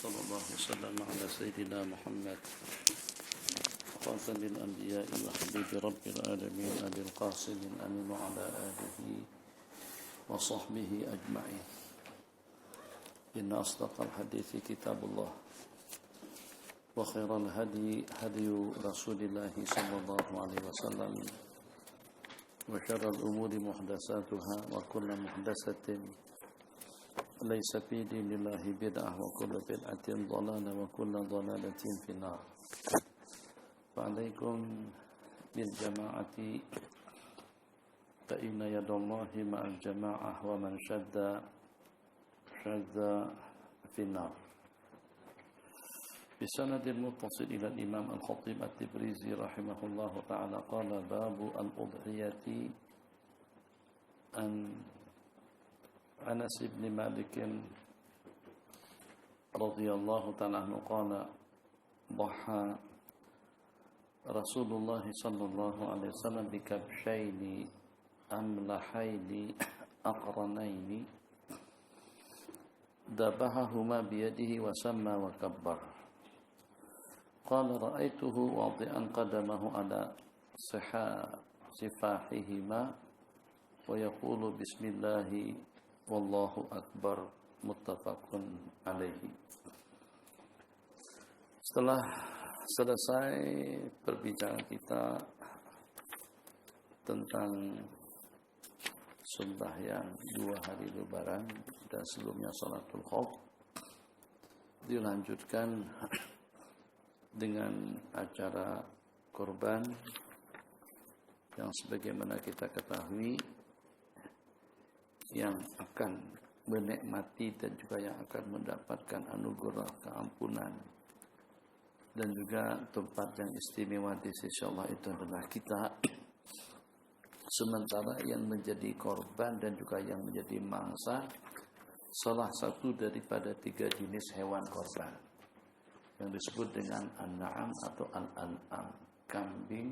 وصلى الله وسلم على سيدنا محمد خاتم الأنبياء وحبيب رب العالمين أبي القاسم الأمين وعلى آله وصحبه أجمعين. إن أصدق الحديث كتاب الله وخير الهدي هدي رسول الله صلى الله عليه وسلم وشر الأمور محدثاتها وكل محدثة ليس في دين الله بدعة وكل بدعة ضلالة وكل ضلالة في النار. فعليكم بالجماعة فإن يد الله مع الجماعة ومن شد في النار. بسند المتصل إلى الإمام الخطيب التبريزي رحمه الله تعالى قال باب الأضحية أن أنس بن مالك رضي الله تعالى عنه قال ضحى رسول الله صلى الله عليه وسلم بكبشين أملحين أقرنين ذبحهما بيده وسمى وكبر. قال رأيته واضعا قدمه على سفاحهما ويقول بسم الله Wallahu akbar, muttafaqun alaihi. Setelah selesai perbincangan kita tentang sembahyang 2 hari lebaran dan sebelumnya salatul khauf, dilanjutkan dengan acara kurban yang sebagaimana kita ketahui yang akan menikmati dan juga yang akan mendapatkan anugerah keampunan dan juga tempat yang istimewa di sisi Allah itu adalah kita. Sementara yang menjadi korban dan juga yang menjadi mangsa salah satu daripada 3 jenis hewan korban yang disebut dengan an-na'am atau al-an'am, kambing,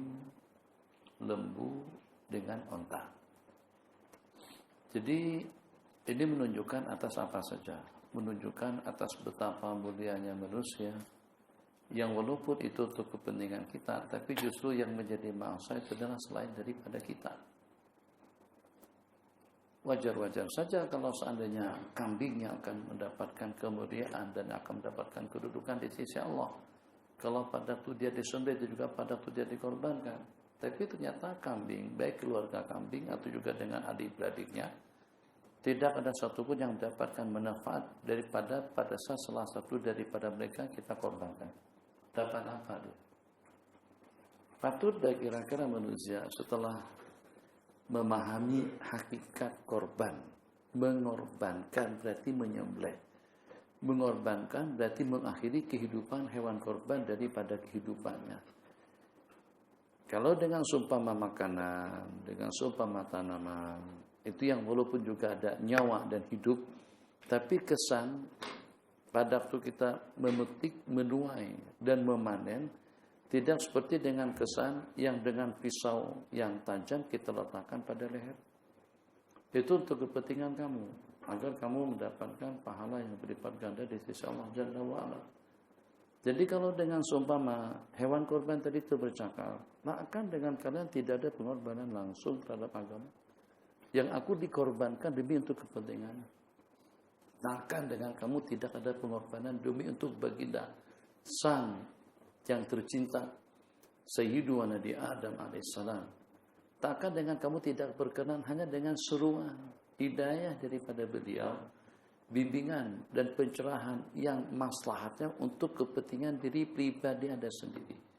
lembu dengan onta. Jadi ini menunjukkan atas apa saja, menunjukkan atas betapa mulianya manusia yang walaupun itu untuk kepentingan kita, tapi justru yang menjadi mangsa itu adalah selain daripada kita. Wajar-wajar saja kalau seandainya kambing yang akan mendapatkan kemuliaan dan akan mendapatkan kedudukan di sisi Allah. Kalau pada itu dia disembelih dan juga pada itu dia dikorbankan. Tapi ternyata kambing, baik keluarga kambing atau juga dengan adik-beradiknya, tidak ada satupun yang mendapatkan manfaat daripada pada salah satu daripada mereka kita korbankan. Dapat apa dia? Patut bagi kira-kira manusia setelah memahami hakikat korban. Mengorbankan berarti menyembelih. Mengorbankan berarti mengakhiri kehidupan hewan korban daripada kehidupannya. Kalau dengan sumpama makanan, dengan sumpama tanaman, itu yang walaupun juga ada nyawa dan hidup, tapi kesan pada waktu kita memetik, menuai, dan memanen, tidak seperti dengan kesan yang dengan pisau yang tajam kita letakkan pada leher. Itu untuk kepentingan kamu, agar kamu mendapatkan pahala yang berlipat ganda di sisi Allah Jalla wa'ala. Jadi kalau dengan seumpama hewan korban tadi itu bercakap, maka dengan kalian tidak ada pengorbanan langsung terhadap agama. Yang aku dikorbankan demi untuk kepentingan. Takkan dengan kamu tidak ada pengorbanan demi untuk baginda sang yang tercinta Sayyidu Nabi Adam alaihissalam. Takkan dengan kamu tidak berkenan hanya dengan seruan hidayah daripada beliau, bimbingan dan pencerahan yang maslahatnya untuk kepentingan diri pribadi Anda sendiri.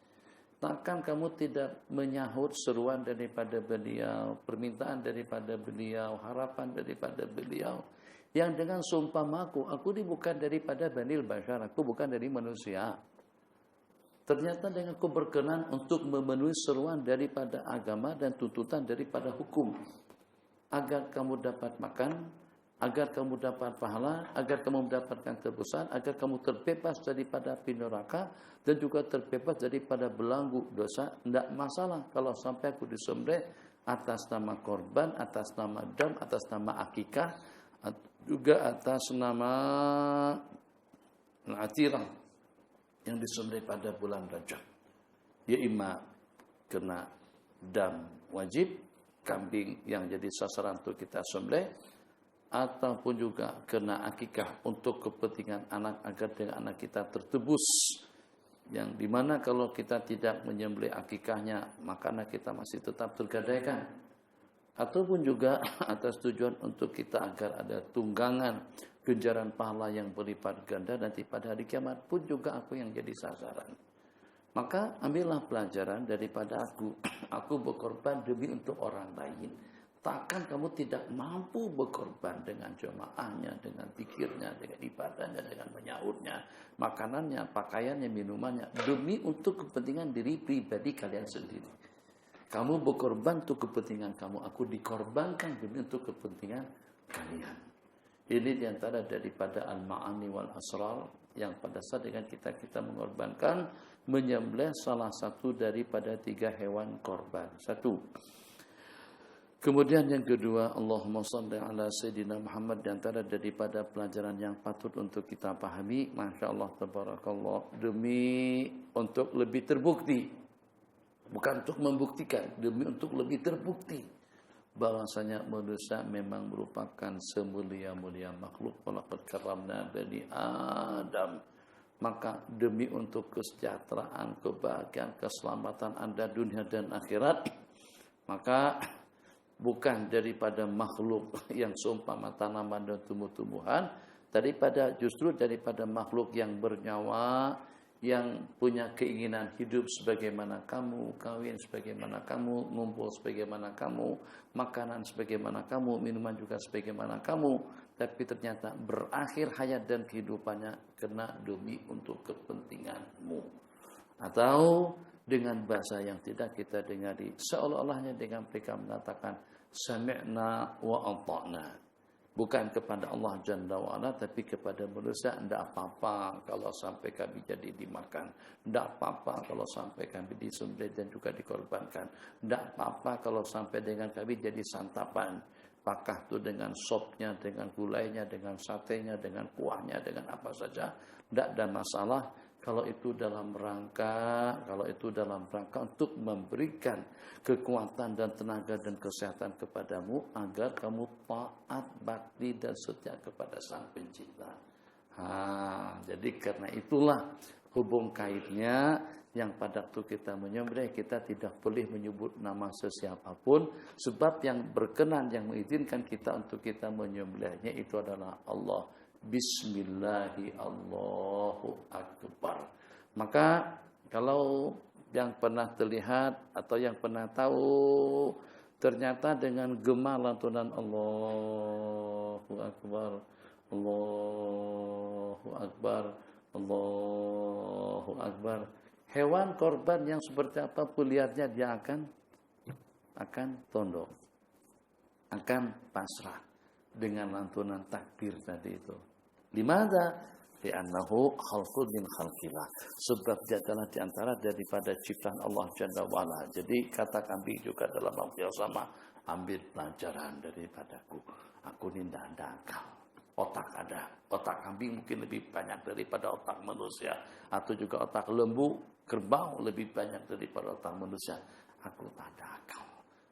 Takkan kamu tidak menyahut seruan daripada beliau, permintaan daripada beliau, harapan daripada beliau, yang dengan sumpamaku, aku ini bukan daripada Banil Bashar, aku bukan dari manusia. Ternyata dengan aku berkenan untuk memenuhi seruan daripada agama dan tuntutan daripada hukum, agar kamu dapat makan, agar kamu dapat pahala, agar kamu mendapatkan tebusan, agar kamu terbebas daripada api neraka dan juga terbebas daripada belenggu dosa. Tidak masalah kalau sampai aku disembelih atas nama korban, atas nama dam, atas nama akikah, juga atas nama atirah yang disembelih pada bulan Rajab. Dia imma kena dam wajib, kambing yang jadi sasaran untuk kita sembelih, ataupun juga kena akikah untuk kepentingan anak agar dengan anak kita tertebus. Yang dimana kalau kita tidak menyembelih akikahnya, maka anak kita masih tetap tergadaikan. Ataupun juga atas tujuan untuk kita agar ada tunggangan ganjaran pahala yang berlipat ganda nanti pada hari kiamat pun juga aku yang jadi sasaran. Maka ambillah pelajaran daripada aku. Aku berkorban demi untuk orang lain. Takkan kamu tidak mampu berkorban dengan jamaahnya, dengan zikirnya, dengan ibadahnya, dengan menyaurnya, makanannya, pakaiannya, minumannya, demi untuk kepentingan diri pribadi kalian sendiri. Kamu berkorban untuk kepentingan kamu, aku dikorbankan demi untuk kepentingan kalian. Ini diantara daripada al-ma'ani wal asrar yang pada saat dengan kita mengorbankan, menyembelih salah satu daripada 3 hewan korban. 1. Kemudian yang kedua, Allahumma shalli ala Sayyidina Muhammad, diantara daripada pelajaran yang patut untuk kita pahami, Masya Allah, tabarakallah, demi untuk lebih terbukti, bukan untuk membuktikan, demi untuk lebih terbukti bahwasanya manusia memang merupakan semulia-mulia makhluk. Walaqad karramna bani Adam. Maka demi untuk kesejahteraan, kebahagiaan, keselamatan Anda dunia dan akhirat, maka bukan daripada makhluk yang seumpama tanaman dan tumbuh-tumbuhan, justru daripada makhluk yang bernyawa, yang punya keinginan hidup sebagaimana kamu, kawin sebagaimana kamu, ngumpul sebagaimana kamu, makanan sebagaimana kamu, minuman juga sebagaimana kamu, tapi ternyata berakhir hayat dan kehidupannya kena demi untuk kepentinganmu. Atau dengan bahasa yang tidak kita dengari, seolah-olahnya dengan mereka mengatakan sami'na wa ata'na, bukan kepada Allah Jalla wa'ala, tapi kepada manusia. Tidak apa-apa kalau sampai kami jadi dimakan, tidak apa-apa kalau sampai kami disembelih dan juga dikorbankan, tidak apa-apa kalau sampai dengan kami jadi santapan, apakah itu dengan sopnya, dengan gulainya, dengan satenya, dengan kuahnya, dengan apa saja, tidak ada masalah. Kalau itu dalam rangka untuk memberikan kekuatan dan tenaga dan kesehatan kepadamu agar kamu taat, bakti dan setia kepada Sang Pencipta. Jadi karena itulah hubung kaitnya yang pada waktu kita menyembelih kita tidak boleh menyebut nama sesiapapun, sebab yang berkenan, yang mengizinkan kita untuk kita menyembelihnya itu adalah Allah. Bismillahi Allahu Akbar. Maka kalau yang pernah terlihat atau yang pernah tahu, ternyata dengan gema lantunan Allahu Akbar, Allahu Akbar, Allahu Akbar, hewan korban yang seperti apa pun lihatnya dia akan tunduk, akan pasrah dengan lantunan takbir tadi itu. Limada? Li'annahu khalqun min khalqillah. Sebab dia adalah diantara daripada ciptaan Allah Jalla wa'ala. Jadi kata kambing juga dalam waktu yang sama, ambil pelajaran daripadaku. Aku ini tidak ada akal. Otak ada. Otak kambing mungkin lebih banyak daripada otak manusia. Atau juga otak lembu, kerbau lebih banyak daripada otak manusia. Aku tak ada akal.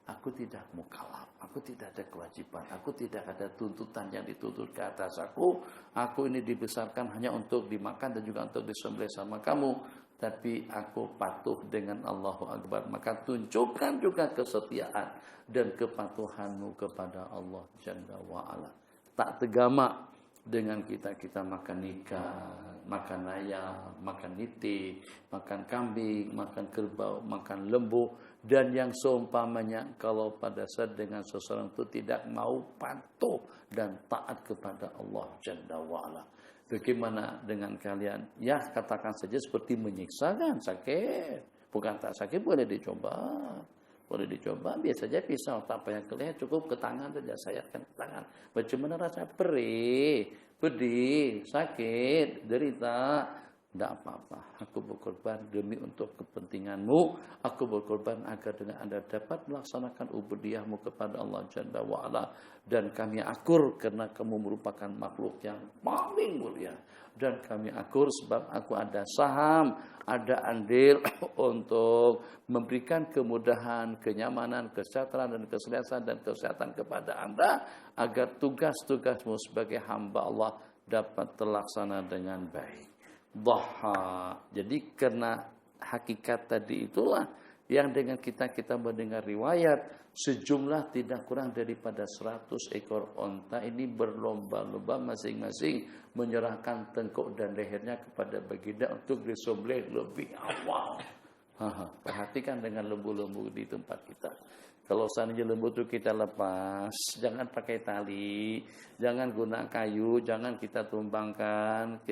Aku tidak mukallaf, aku tidak ada kewajiban, aku tidak ada tuntutan yang dituntut ke atas aku. Aku ini dibesarkan hanya untuk dimakan dan juga untuk disembelih sama kamu. Tapi aku patuh dengan Allahu Akbar. Maka tunjukkan juga kesetiaan dan kepatuhanmu kepada Allah Jalla wa'ala. Tak tegama dengan kita makan ikan, makan ayam, makan niti, makan kambing, makan kerbau, makan lembu, dan yang seumpamanya. Kalau pada saat dengan seseorang itu tidak mau patuh dan taat kepada Allah Jalla wa'ala, bagaimana dengan kalian? Ya, katakan saja seperti menyiksa kan, sakit. Bukan tak sakit, boleh dicoba. Boleh dicoba, biasa saja pisau, tak payah ke leher, cukup ke tangan saja, sayatkan ke tangan. Bagaimana rasa? Perih, pedih, sakit, derita. Tidak apa-apa, aku berkorban demi untuk kepentinganmu. Aku berkorban agar dengan Anda dapat melaksanakan ubudiyahmu kepada Allah Jalla wa'ala. Dan kami akur karena kamu merupakan makhluk yang paling mulia. Dan kami akur sebab aku ada saham, ada andil untuk memberikan kemudahan, kenyamanan, kesejahteraan dan kesehatan kepada Anda. Agar tugas-tugasmu sebagai hamba Allah dapat terlaksana dengan baik. Dhaha. Jadi karena hakikat tadi itulah yang dengan kita mendengar riwayat sejumlah tidak kurang daripada 100 ekor onta ini berlomba-lomba masing-masing menyerahkan tengkuk dan lehernya kepada baginda untuk disembelih lebih awal. Perhatikan dengan lembu-lembu di tempat kita. Kalau seandainya lembu itu kita lepas, jangan pakai tali, jangan guna kayu, jangan kita tumbangkan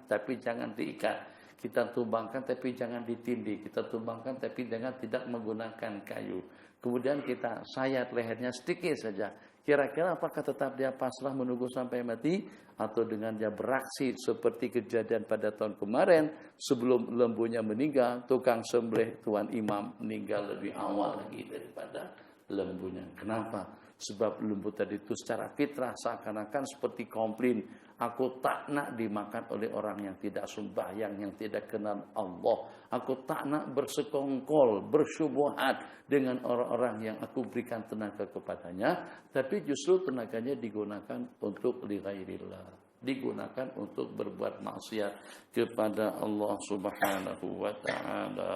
tapi jangan diikat. Kita tumbangkan tapi jangan ditindih, kita tumbangkan tapi jangan tidak menggunakan kayu. Kemudian kita sayat lehernya sedikit saja. Kira-kira apakah tetap dia pasrah menunggu sampai mati atau dengan dia beraksi seperti kejadian pada tahun kemarin sebelum lembunya meninggal, tukang sembelih Tuan Imam meninggal lebih awal lagi daripada lembunya. Kenapa? Sebab lembu tadi itu secara fitrah seakan-akan seperti komplain, aku tak nak dimakan oleh orang yang tidak sembahyang, yang tidak kenal Allah. Aku tak nak bersekongkol, bersyubhat dengan orang-orang yang aku berikan tenaga kepadanya, tapi justru tenaganya digunakan untuk li ghairillah, digunakan untuk berbuat maksiat kepada Allah Subhanahu wa taala.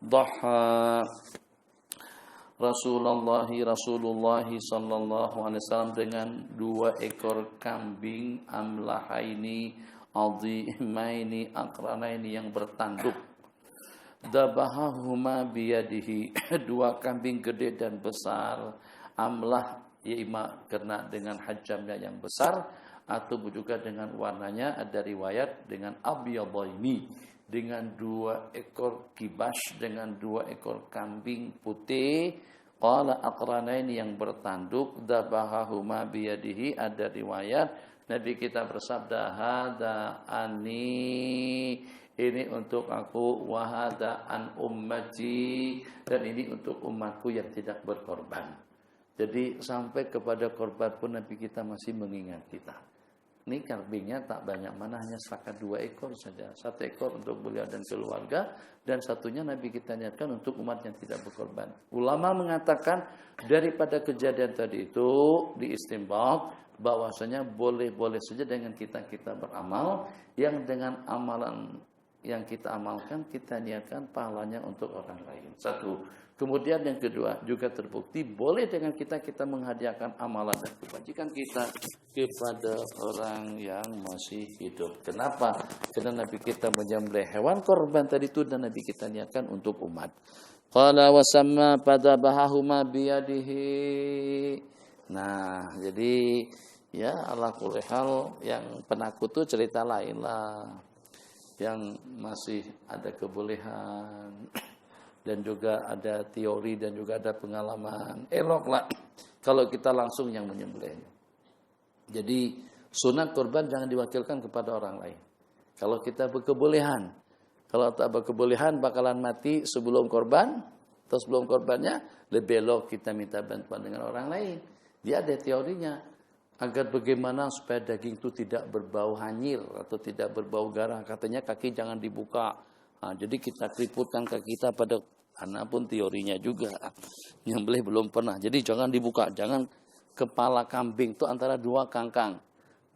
Dhaha Rasulullah sallallahu alaihi wasallam dengan 2 ekor kambing amlahaini adhimaini akranaini yang bertanduk. Dabahahuma biyadihi, 2 kambing gede dan besar. Amlah ima karena dengan hajamnya yang besar atau juga dengan warnanya, ada riwayat dengan abyadaini, dengan 2 ekor kibas, dengan 2 ekor kambing putih. Qala aqranaini yang bertanduk, dabahahuma biyadihi, ada riwayat Nabi kita bersabda, hada ani, ini untuk aku, wahada an ummati, dan ini untuk umatku yang tidak berkorban. Jadi sampai kepada korban pun Nabi kita masih mengingat kita. Ini kambingnya tak banyak mana, hanya setakat 2 ekor saja. 1 ekor untuk beliau dan keluarga, dan satunya Nabi kita niatkan untuk umat yang tidak berkorban. Ulama mengatakan daripada kejadian tadi itu diistinbat bahwasanya boleh-boleh saja dengan kita beramal, yang dengan amalan yang kita amalkan kita niatkan pahalanya untuk orang lain. 1. Kemudian yang kedua, juga terbukti boleh dengan kita menghadiahkan amalan dan kebajikan kita kepada orang yang masih hidup. Kenapa? Karena Nabi kita menyembelih hewan korban tadi itu dan Nabi kita niatkan untuk umat. Qala wa samma padabahahuma biyadihi. Nah, jadi ya ala kulli hal yang penakut itu cerita lain lah. Yang masih ada kebolehan dan juga ada teori dan juga ada pengalaman, eloklah kalau kita langsung yang menyembelihnya. Jadi sunat korban jangan diwakilkan kepada orang lain. Kalau kita berkebolehan, kalau tak berkebolehan bakalan mati sebelum korban, atau sebelum korbannya, lebih elok kita minta bantuan dengan orang lain. Dia ada teorinya, agar bagaimana supaya daging itu tidak berbau hanyir atau tidak berbau garah. Katanya kaki jangan dibuka. Nah, jadi kita keriputkan kaki kita pada, karena pun teorinya juga nyembelih belum pernah. Jadi jangan dibuka, jangan kepala kambing itu antara 2 kangkang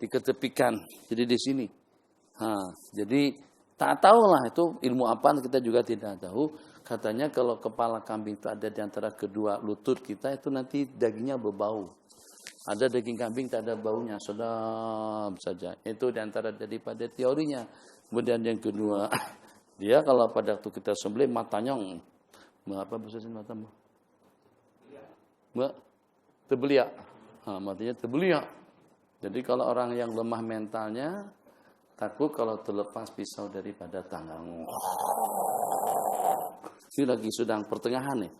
diketepikan. Jadi di sini. Nah, jadi tak tahulah itu ilmu apa, kita juga tidak tahu. Katanya kalau kepala kambing itu ada di antara kedua lutut kita, itu nanti dagingnya berbau. Ada daging kambing tak ada baunya, sedap saja. Itu di antara daripada teorinya. Kemudian yang kedua, dia kalau pada waktu kita sembelih matanya apa bahasa sini mata? Terbeliak. Matanya terbeliak. Jadi kalau orang yang lemah mentalnya takut kalau terlepas pisau daripada tangan. Ini lagi sedang pertengahan nih.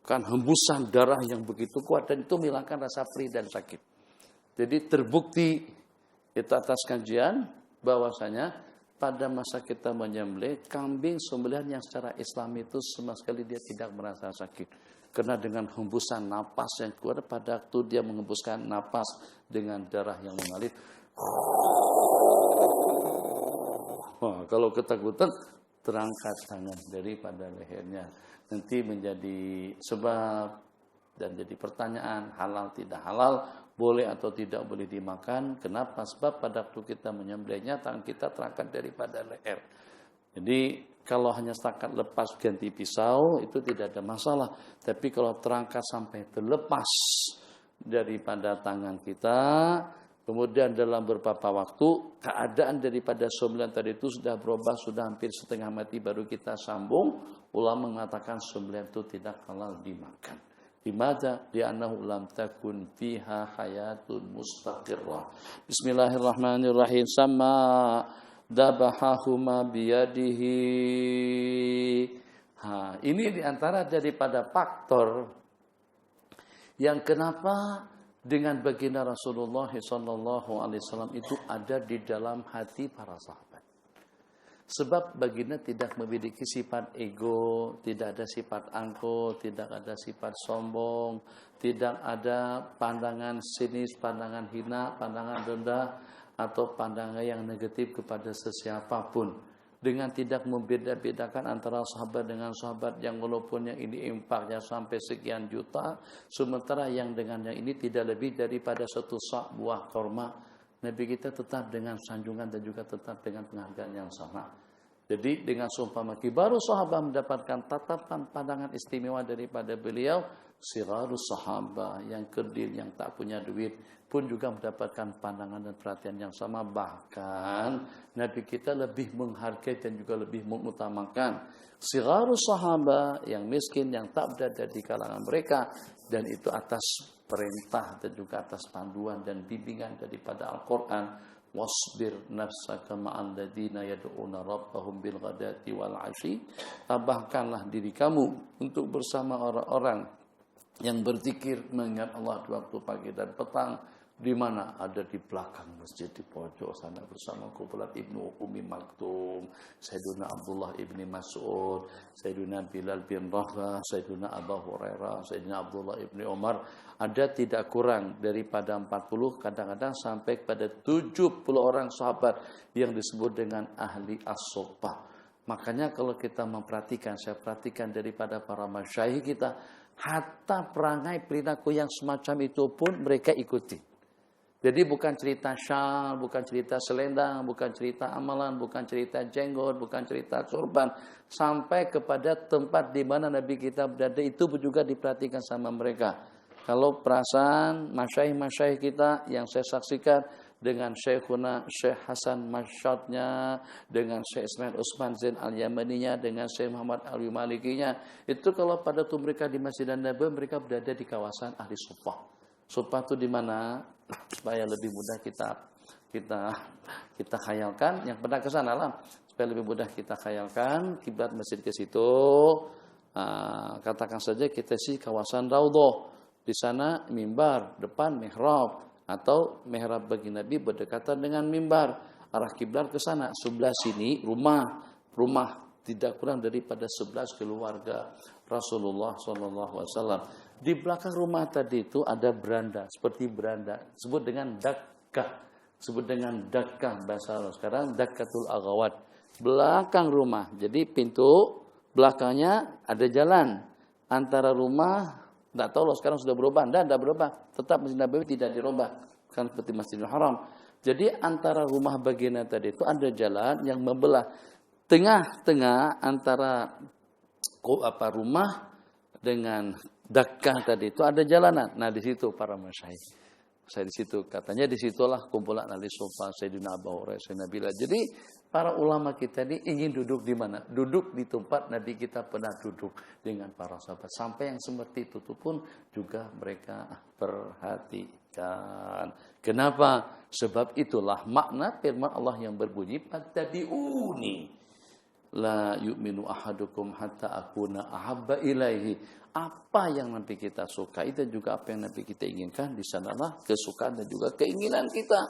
Kan hembusan darah yang begitu kuat dan itu menghilangkan rasa perih dan sakit. Jadi terbukti itu atas kajian bahwasanya pada masa kita menyembelih kambing sembelihan yang secara Islam itu sama sekali dia tidak merasa sakit. Karena dengan hembusan napas yang keluar pada waktu dia menghembuskan napas dengan darah yang mengalir. Kalau ketakutan terangkat tangan daripada lehernya. Nanti menjadi sebab dan jadi pertanyaan halal tidak halal, boleh atau tidak boleh dimakan. Kenapa? Sebab pada waktu kita menyembelihnya tangan kita terangkat daripada leher. Jadi kalau hanya setakat lepas ganti pisau itu tidak ada masalah. Tapi kalau terangkat sampai terlepas daripada tangan kita, kemudian dalam beberapa waktu keadaan daripada sembelihan tadi itu sudah berubah, sudah hampir setengah mati baru kita sambung, ulama mengatakan sembelihan itu tidak halal dimakan. Dimana? Li'annahu lam takun fiha hayatun mustaqirrah. Bismillahirrahmanirrahim. Sama dabahahuma biyadihi. Ini diantara daripada faktor yang kenapa dengan baginda Rasulullah SAW itu ada di dalam hati para sahabat. Sebab baginda tidak memiliki sifat ego, tidak ada sifat angkuh, tidak ada sifat sombong, tidak ada pandangan sinis, pandangan hina, pandangan rendah, atau pandangan yang negatif kepada sesiapapun. Dengan tidak membeda-bedakan antara sahabat dengan sahabat yang walaupun yang ini impaknya sampai sekian juta, sementara yang dengan yang ini tidak lebih daripada satu sak buah korma. Nabi kita tetap dengan sanjungan dan juga tetap dengan penghargaan yang sama. Jadi dengan sumpah maki baru sahabat mendapatkan tatapan pandangan istimewa daripada beliau. Sirarus sahabat yang kerdil, yang tak punya duit pun juga mendapatkan pandangan dan perhatian yang sama. Bahkan Nabi kita lebih menghargai dan juga lebih mengutamakan sirarus sahabat yang miskin, yang tak berada di kalangan mereka. Dan itu atas perintah dan juga atas panduan dan bimbingan daripada Al-Quran. Wasbir nafsaka ma'al ladina yad'una rabbahum bil ghadati wal 'ashyi. Tabahkanlah diri kamu untuk bersama orang-orang yang berzikir mengingat Allah di waktu pagi dan petang. Di mana? Ada di belakang masjid di pojok sana bersama kumpulan Ibnu Ummi Maktum, Sayyidina Abdullah ibni Mas'ud, Sayyidina Bilal bin Rabah, Sayyidina Abu Hurairah, Sayyidina Abdullah ibni Umar. Ada tidak kurang daripada 40, kadang-kadang sampai kepada 70 orang sahabat yang disebut dengan ahli as-suffah. Makanya kalau kita memperhatikan, saya perhatikan daripada para masyayikh kita, hatta perangai perilaku yang semacam itu pun mereka ikuti. Jadi bukan cerita syal, bukan cerita selendang, bukan cerita amalan, bukan cerita jenggot, bukan cerita sorban. Sampai kepada tempat di mana Nabi kita berada itu juga diperhatikan sama mereka. Kalau perasaan masyayikh kita yang saya saksikan dengan Syekhuna Syekh Hasan Masyadnya, dengan Syekh Ismail Usman Zain Al-Yamaninya, dengan Syekh Muhammad Alwi Malikinya, itu kalau pada tuh mereka di Masjid Nabawi mereka berada di kawasan ahli suffah. Suffah itu di mana? Supaya lebih mudah kita khayalkan. Yang pernah ke sana lah, supaya lebih mudah kita khayalkan kiblat masjid ke situ. Katakan saja kita sih kawasan Raudhah. Di sana mimbar, depan mihrab, atau mihrab bagi Nabi berdekatan dengan mimbar. Arah kiblat ke sana. Sebelah sini rumah tidak kurang daripada 11 keluarga Rasulullah SAW. Di belakang rumah tadi itu ada beranda, seperti beranda, sebut dengan dakkah, bahasa Arab sekarang dakkatul aghawat. Belakang rumah, jadi pintu belakangnya ada jalan antara rumah. Tidak tahu loh sekarang sudah berubah, tidak berubah, tetap Masjid Nabawi tidak dirubah, kan seperti Masjidil Haram. Jadi antara rumah bagian tadi itu ada jalan yang membelah tengah-tengah antara rumah dengan dakkah tadi itu ada jalanan. Nah di situ para masyayikh. Saya di situ katanya disitulah kumpulan ahli suffah Sayyidina Abu Hurairah, Sayyidina Bilal. Jadi para ulama kita ini ingin duduk di mana? Duduk di tempat Nabi kita pernah duduk dengan para sahabat. Sampai yang seperti itu pun juga mereka perhatikan. Kenapa? Sebab itulah makna firman Allah yang berbunyi fattabi'uni la yu'minu ahadukum hatta akuna ahabba ilaihi. Apa yang Nabi kita suka itu juga apa yang Nabi kita inginkan. Di sanalah kesukaan dan juga keinginan kita.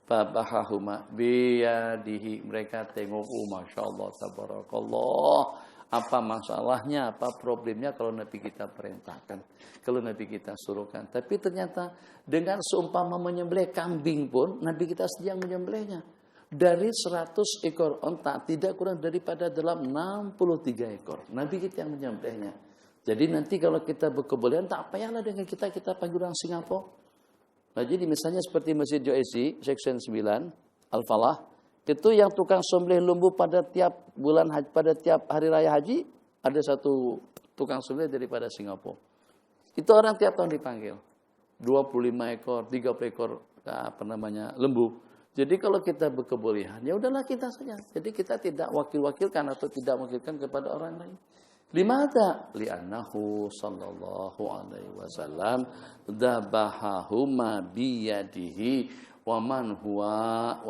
Fabahahuma biyadihi. Mereka tengok, Masya Allah, tabarakallah. Apa masalahnya, apa problemnya kalau Nabi kita perintahkan, kalau Nabi kita suruhkan. Tapi ternyata dengan seumpama menyembelih kambing pun, Nabi kita sedang menyembelihnya. Dari 100 ekor onta, tidak kurang daripada dalam 63 ekor. Nabi kita yang menyembelihnya. Jadi nanti kalau kita berkebolehan, tak payahlah dengan kita panggil orang Singapura. Nah, jadi misalnya seperti Masjid JOC, Section 9, Al-Falah, itu yang tukang sembelih lembu pada tiap bulan haji, pada tiap hari raya haji, ada satu tukang sembelih daripada Singapura. Itu orang tiap tahun dipanggil. 25 ekor, 30 ekor lembu. Jadi kalau kita berkebolehan, ya udahlah kita saja. Jadi kita tidak wakil-wakilkan atau tidak wakilkan kepada orang lain. Limada? Li'annahu sallallahu alaihi wasallam dabahahuma biyadihi wa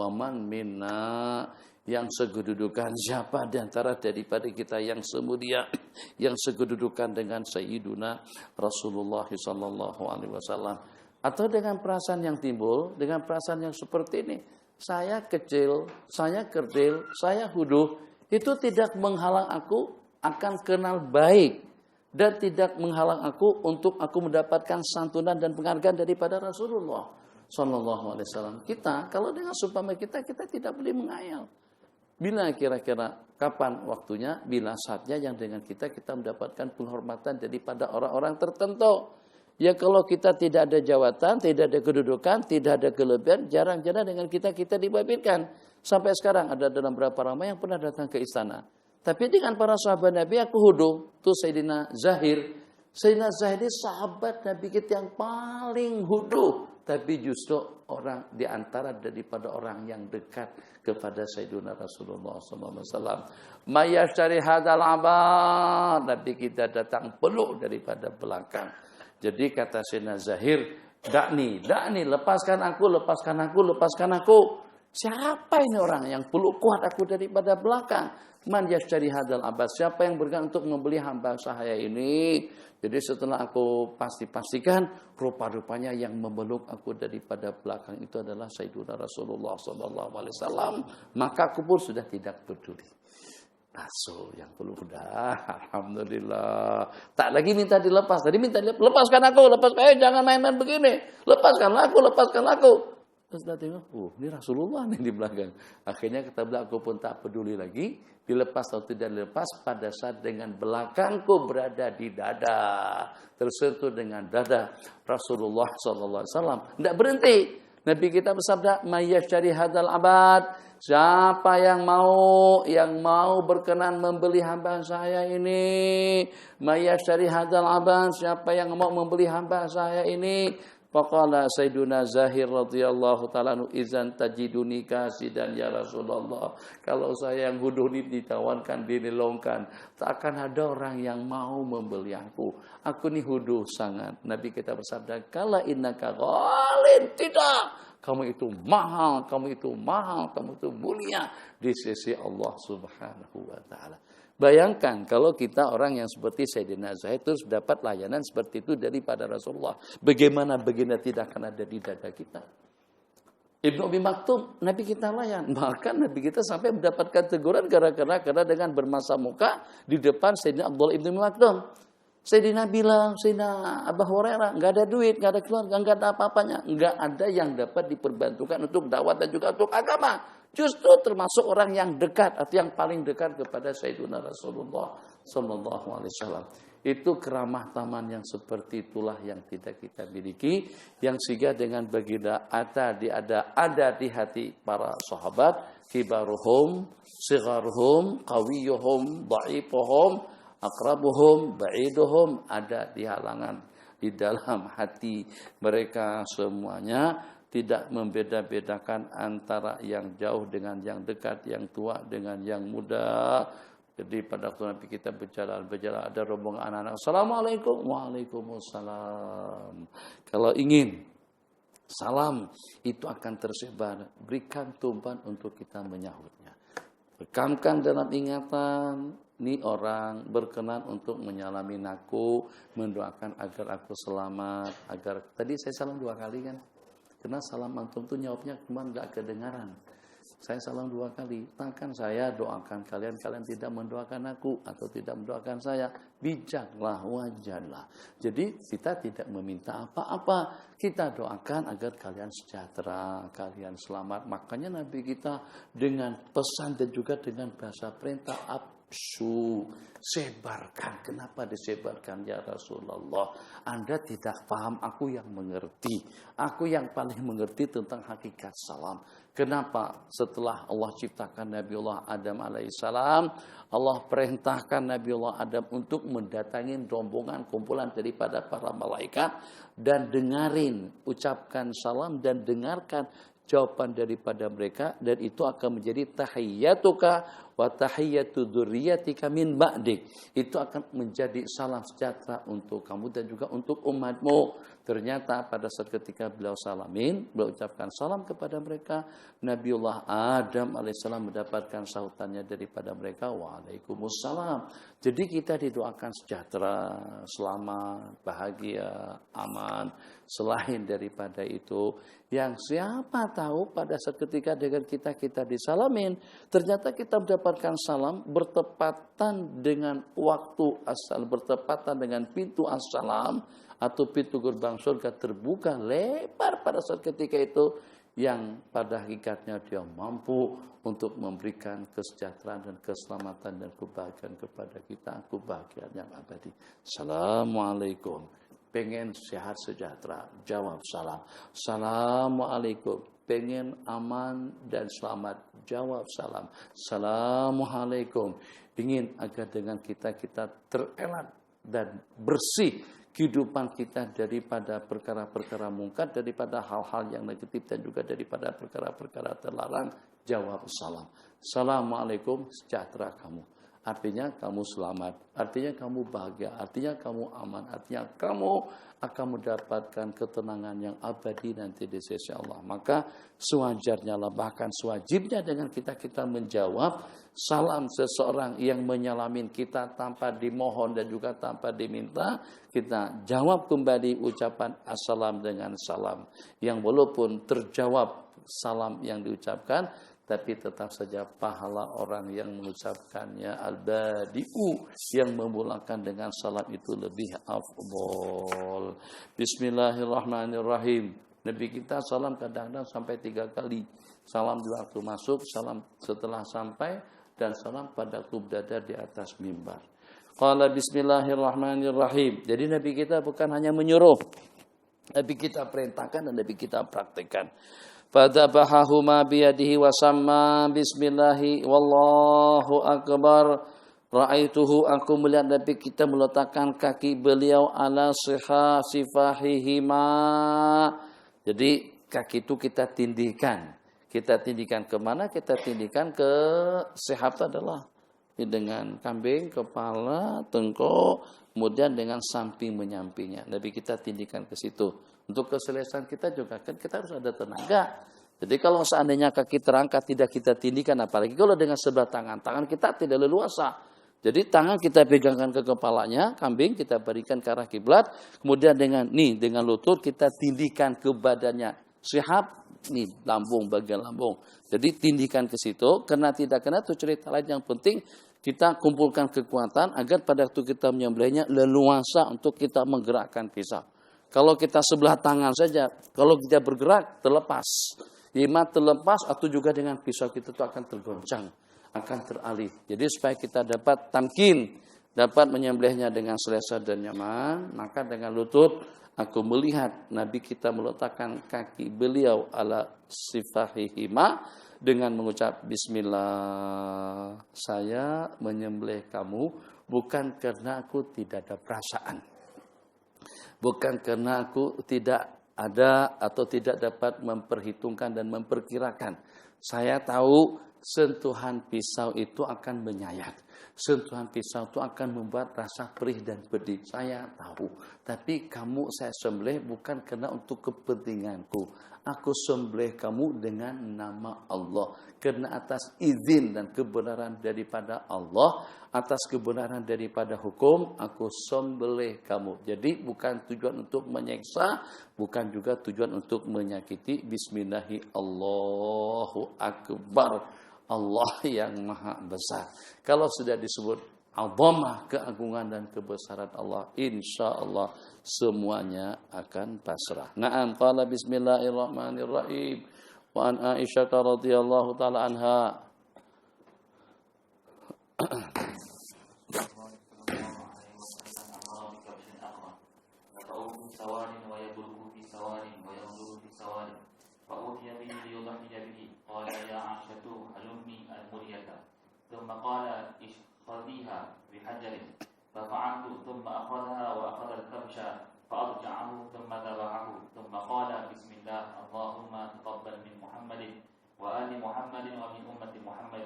man minna, yang sekedudukan siapa di antara daripada kita yang semulia, yang sekedudukan dengan Sayyiduna Rasulullah sallallahu alaihi wasallam. Atau dengan perasaan yang timbul, dengan perasaan yang seperti ini, saya kecil, saya kerdil, saya huduh, itu tidak menghalang aku akan kenal baik dan tidak menghalang aku untuk aku mendapatkan santunan dan penghargaan daripada Rasulullah sallallahu alaihi wasallam. Kita kalau dengan seumpama kita tidak boleh mengayal. Bila kira-kira kapan waktunya, bila saatnya yang dengan kita mendapatkan penghormatan daripada orang-orang tertentu. Ya kalau kita tidak ada jawatan, tidak ada kedudukan, tidak ada kelebihan, jarang-jarang dengan kita dibabitkan. Sampai sekarang ada dalam beberapa ramai yang pernah datang ke istana. Tapi dengan para sahabat Nabi aku hudu. Itu Sayyidina Zahir. Sayyidina Zahir ini sahabat Nabi kita yang paling hudu. Tapi justru orang di antara daripada orang yang dekat kepada Sayyidina Rasulullah SAW. Mayashtari hadal abad. Nabi kita datang peluk daripada belakang. Jadi kata Sayyidina Zahir, dakni, lepaskan aku. Siapa ini orang yang peluk kuat aku daripada belakang? Man yashtari hadal abad. Siapa yang bergerak untuk membeli hamba saya ini? Jadi setelah aku pastikan, rupa-rupanya yang memeluk aku daripada belakang itu adalah Sayyidina Rasulullah SAW. Maka aku pun sudah tidak peduli. Rasul yang peluk dah, alhamdulillah. Tak lagi minta dilepas. Tadi minta lepaskan aku, jangan main-main begini. Lepaskan aku. Terus kita tengok, ini Rasulullah nih di belakang. Akhirnya kata beliau, aku pun tak peduli lagi, dilepas atau tidak dilepas, pada saat dengan belakangku berada di dada, tersentuh dengan dada Rasulullah SAW. Tidak berhenti. Nabi kita bersabda, mayyashtari hadal abad. Siapa yang mau berkenan membeli hamba saya ini, mayyashtari hadal abad. Siapa yang mau membeli hamba saya ini? Faqala Sayyiduna Zahir radhiyallahu ta'ala anhu, izan tajiduni kasidan ya Rasulullah. Kalau saya yang huduh ini ditawankan, dinilongkan, tak akan ada orang yang mau membeli aku. Aku ni huduh sangat. Nabi kita bersabda, kala innaka ghalin. Tidak. Kamu itu mahal, kamu itu mulia di sisi Allah Subhanahu wa ta'ala. Bayangkan kalau kita orang yang seperti Sayyidina Zaid terus dapat layanan seperti itu daripada Rasulullah. Bagaimana baginda tidak akan ada di dada kita? Ibnu Umi Maktum, Nabi kita layan. Bahkan Nabi kita sampai mendapatkan teguran karena dengan bermasa muka di depan Sayyidina Abdullah Ibnu Umi Maktum. Sayyidina bilang, Sayyidina Abu Hurairah, enggak ada duit, enggak ada keluarga, enggak ada apa-apanya. Enggak ada yang dapat diperbantukan untuk dakwah dan juga untuk agama. Justru termasuk orang yang dekat atau yang paling dekat kepada Sayyidina Rasulullah sallallahu alaihi wasallam. Itu keramah taman yang seperti itulah yang tidak kita miliki, yang sehingga dengan baginda ada di hati para sahabat, kibaruhum, sigharuhum, qawiyuhum, dha'ifuhum, akrabuhum, ba'iduhum, ada di halangan di dalam hati mereka semuanya. Tidak membeda-bedakan antara yang jauh dengan yang dekat, yang tua dengan yang muda. Jadi pada waktu Nabi kita berjalan ada rombongan anak-anak. Assalamualaikum. Waalaikumsalam. Kalau ingin salam itu akan tersebar. Berikan tumpan untuk kita menyahutnya. Rekamkan dalam ingatan. Ini orang berkenan untuk menyalami aku, mendoakan agar aku selamat. Tadi saya salam 2 kali kan. Karena salam antum tuh jawabnya cuma nggak kedengaran. Saya salam 2 kali, takkan saya doakan kalian, kalian tidak mendoakan aku atau tidak mendoakan saya. Bijaklah, wajarlah. Jadi kita tidak meminta apa-apa. Kita doakan agar kalian sejahtera, kalian selamat. Makanya Nabi kita dengan pesan dan juga dengan bahasa perintah sebarkan. Kenapa disebarkan ya Rasulullah? Anda tidak paham, aku yang mengerti. Aku yang paling mengerti tentang hakikat salam. Kenapa? Setelah Allah ciptakan Nabiullah Adam alaihissalam, Allah perintahkan Nabiullah Adam untuk mendatangi rombongan kumpulan daripada para malaikat dan dengarin, ucapkan salam dan dengarkan jawaban daripada mereka, dan itu akan menjadi tahiyyatuka wa tahiyyatu dzurriyyatika min ba'dik. Itu akan menjadi salam sejahtera untuk kamu dan juga untuk umatmu. Ternyata pada saat ketika beliau salamin, beliau ucapkan salam kepada mereka, Nabiullah Adam alaihissalam mendapatkan sahutannya daripada mereka, waalaikumsalam. Jadi kita didoakan sejahtera, selamat, bahagia, aman. Selain daripada itu, yang siapa tahu pada saat ketika dengan kita disalamin, ternyata kita mendapatkan salam bertepatan dengan waktu asal, bertepatan dengan pintu assalam atau pintu gerbang surga terbuka lebar pada saat ketika itu, yang pada hakikatnya dia mampu untuk memberikan kesejahteraan dan keselamatan dan kebahagiaan kepada kita, kebahagiaan yang abadi. Assalamualaikum. Pengen sehat sejahtera, jawab salam. Assalamualaikum. Pengen aman dan selamat, jawab salam. Assalamualaikum. Ingin agar dengan kita terelak dan bersih kehidupan kita daripada perkara-perkara mungkar, daripada hal-hal yang negatif dan juga daripada perkara-perkara terlarang, jawab salam. Assalamualaikum, sejahtera kamu. Artinya kamu selamat, artinya kamu bahagia, artinya kamu aman, artinya kamu akan mendapatkan ketenangan yang abadi nanti di sisi Allah. Maka sewajarnya lah, bahkan sewajibnya dengan kita menjawab salam seseorang yang menyalamin kita tanpa dimohon dan juga tanpa diminta, kita jawab kembali ucapan assalam dengan salam. Yang walaupun terjawab salam yang diucapkan, tapi tetap saja pahala orang yang mengucapkannya al-badi'u, yang memulakan dengan salam itu lebih afdol. Bismillahirrahmanirrahim. Nabi kita salam kadang-kadang sampai 3 kali. Salam di waktu masuk, salam setelah sampai, dan salam pada waktu berada di atas mimbar. Qala bismillahirrahmanirrahim. Jadi Nabi kita bukan hanya menyuruh, Nabi kita perintahkan dan Nabi kita praktikkan. Fadabahahuma biyadihi wa samma bismillahi wallahu akbar. Ra'aituhu, aku melihat Nabi kita meletakkan kaki beliau ala sifahihima. Jadi kaki itu kita tindihkan. Kita tindihkan kemana? Kita tindihkan ke sihab adalah dengan kambing, kepala, tengkuk, kemudian dengan samping menyampingnya. Nabi kita tindihkan ke situ. Untuk keselesaan kita juga kan kita harus ada tenaga. Jadi kalau seandainya kaki terangkat tidak kita tindihkan, apalagi kalau dengan sebelah tangan kita tidak leluasa. Jadi tangan kita pegangkan ke kepalanya, kambing kita berikan ke arah kiblat, kemudian dengan lutut kita tindihkan ke badannya. Sihab, lambung, bagian lambung. Jadi tindihkan ke situ, karena tidak kena itu cerita lain yang penting. Kita kumpulkan kekuatan agar pada waktu kita menyembelihnya leluasa untuk kita menggerakkan pisau. Kalau kita sebelah tangan saja, kalau kita bergerak terlepas. Ima terlepas atau juga dengan pisau kita itu akan tergoncang, akan teralih. Jadi supaya kita dapat tamkin, dapat menyembelihnya dengan selesa dan nyaman, maka dengan lutut aku melihat Nabi kita meletakkan kaki beliau ala sifahihima dengan mengucap bismillah. Saya menyembelih kamu bukan karena aku tidak ada perasaan. Bukan karena aku tidak ada atau tidak dapat memperhitungkan dan memperkirakan. Saya tahu sentuhan pisau itu akan menyayat. Sentuhan pisau itu akan membuat rasa perih dan pedih. Saya tahu. Tapi kamu saya sembelih bukan karena untuk kepentinganku. Aku sembelih kamu dengan nama Allah. Karena atas izin dan kebenaran daripada Allah. Atas kebenaran daripada hukum. Aku sembelih kamu. Jadi bukan tujuan untuk menyiksa. Bukan juga tujuan untuk menyakiti. Bismillahirrahmanirrahim. Allahu Akbar. Allah yang maha besar. Kalau sudah disebut azamah, keagungan dan kebesaran Allah, insya Allah semuanya akan pasrah. Naam, qala bismillahirrahmanirrahim. Wa an Aisyah radhiyallahu taala anha. ثم قال اشخذيها بحجر ففعلت ثم أخذها وأخذ الكبش فأرجعه ثم ذبحه ثم قال بسم الله اللهم تقبل من محمد وآل محمد ومن أمة محمد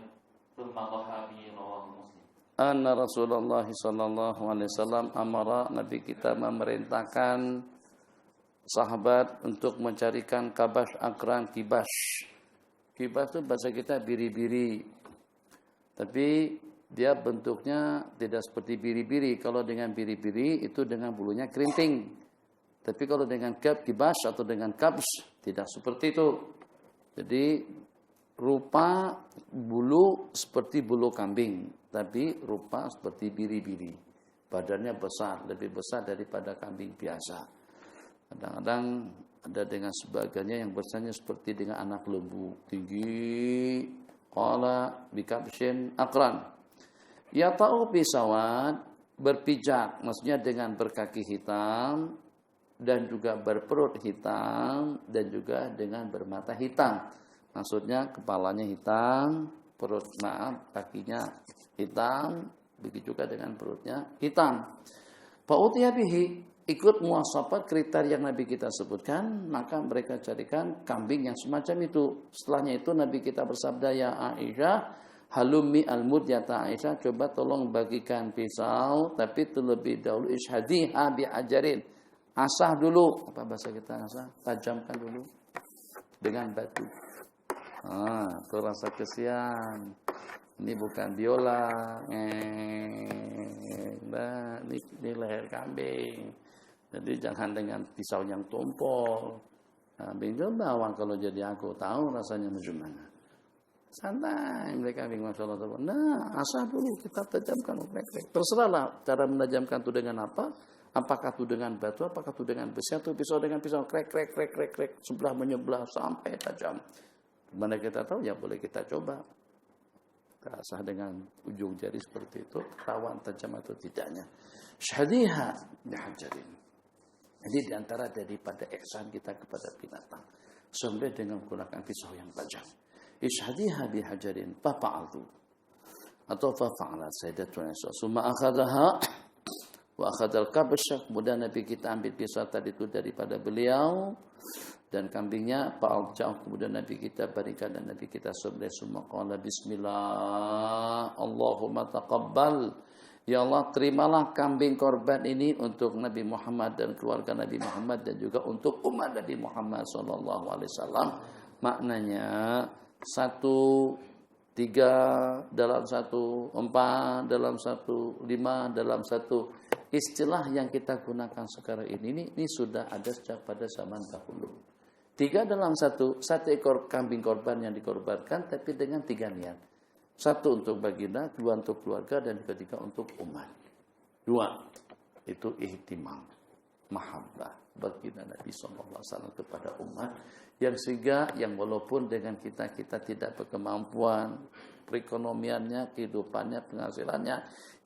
ثم ضحى به رواه مسلم. Anna Rasulullah sallallahu alaihi wasallam amara, Nabi kita memerintahkan sahabat untuk mencarikan kabas akran kibas. Kibas itu bahasa kita biri-biri. Tapi dia bentuknya tidak seperti biri-biri. Kalau dengan biri-biri itu dengan bulunya kerinting. Tapi kalau dengan kibas atau dengan kabs tidak seperti itu. Jadi rupa bulu seperti bulu kambing. Tapi rupa seperti biri-biri. Badannya besar, lebih besar daripada kambing biasa. Kadang-kadang ada dengan sebagainya yang besarnya seperti dengan anak lembu. Tinggi. Qala bikabshin akran. Ya ta'u bisawad, berpijak, maksudnya dengan berkaki hitam dan juga berperut hitam dan juga dengan bermata hitam. Maksudnya kepalanya hitam, kakinya hitam, begitu juga dengan perutnya hitam. Fa'utiya bihi, ikut muasafat kriteria yang Nabi kita sebutkan, maka mereka carikan kambing yang semacam itu. Setelahnya itu Nabi kita bersabda, ya Aisyah, halummi al-mudyata Aisyah, coba tolong bagikan pisau, tapi terlebih dahulu ishadiha bi'ajarin. Asah dulu, apa bahasa kita asah? Tajamkan dulu dengan batu. Itu rasa kesian. Ini bukan biola. Nah, ini leher kambing. Jadi jangan dengan pisau yang tumpul. Kambing bawang kalau jadi aku tahu rasanya bagaimana. Santai mereka kambing, masya Allah. Nah, asal dulu kita tajamkan. Terserahlah cara menajamkan itu dengan apa. Apakah itu dengan batu, apakah itu dengan besi, atau pisau dengan pisau. Krek, sebelah menyebelah sampai tajam. Mana kita tahu, ya boleh kita coba. Kita asah dengan ujung jari seperti itu. Rawan tajam atau tidaknya. Syadiha bihajarin. Jadi diantara daripada ihsan kita kepada binatang. Sampai dengan menggunakan pisau yang tajam. Ishadiha bihajarin fafa'altu. Atau fafa'alat sayyidatuna Aisyah. Summa akhadaha wa akhadal kabsah. Kemudian Nabi kita ambil pisau tadi itu daripada beliau. Dan kambingnya fa'alca'u. Kemudian Nabi kita berikan dan Nabi kita sembelih. Summa qala bismillah. Allahumma taqabbal. Ya Allah, terimalah kambing korban ini untuk Nabi Muhammad dan keluarga Nabi Muhammad dan juga untuk umat Nabi Muhammad SAW. Maknanya 1, 3 dalam 1, 4 dalam 1, 5 dalam 1. Istilah yang kita gunakan sekarang ini sudah ada sejak pada zaman dahulu. 3 dalam 1 ekor kambing korban yang dikorbankan tapi dengan 3 niat. 1 untuk baginda, 2 untuk keluarga, dan 3 untuk umat. 2 itu ihtimam, mahabbah baginda Nabi SAW kepada umat, yang sehingga yang walaupun dengan kita tidak berkemampuan perekonomiannya, kehidupannya, penghasilannya,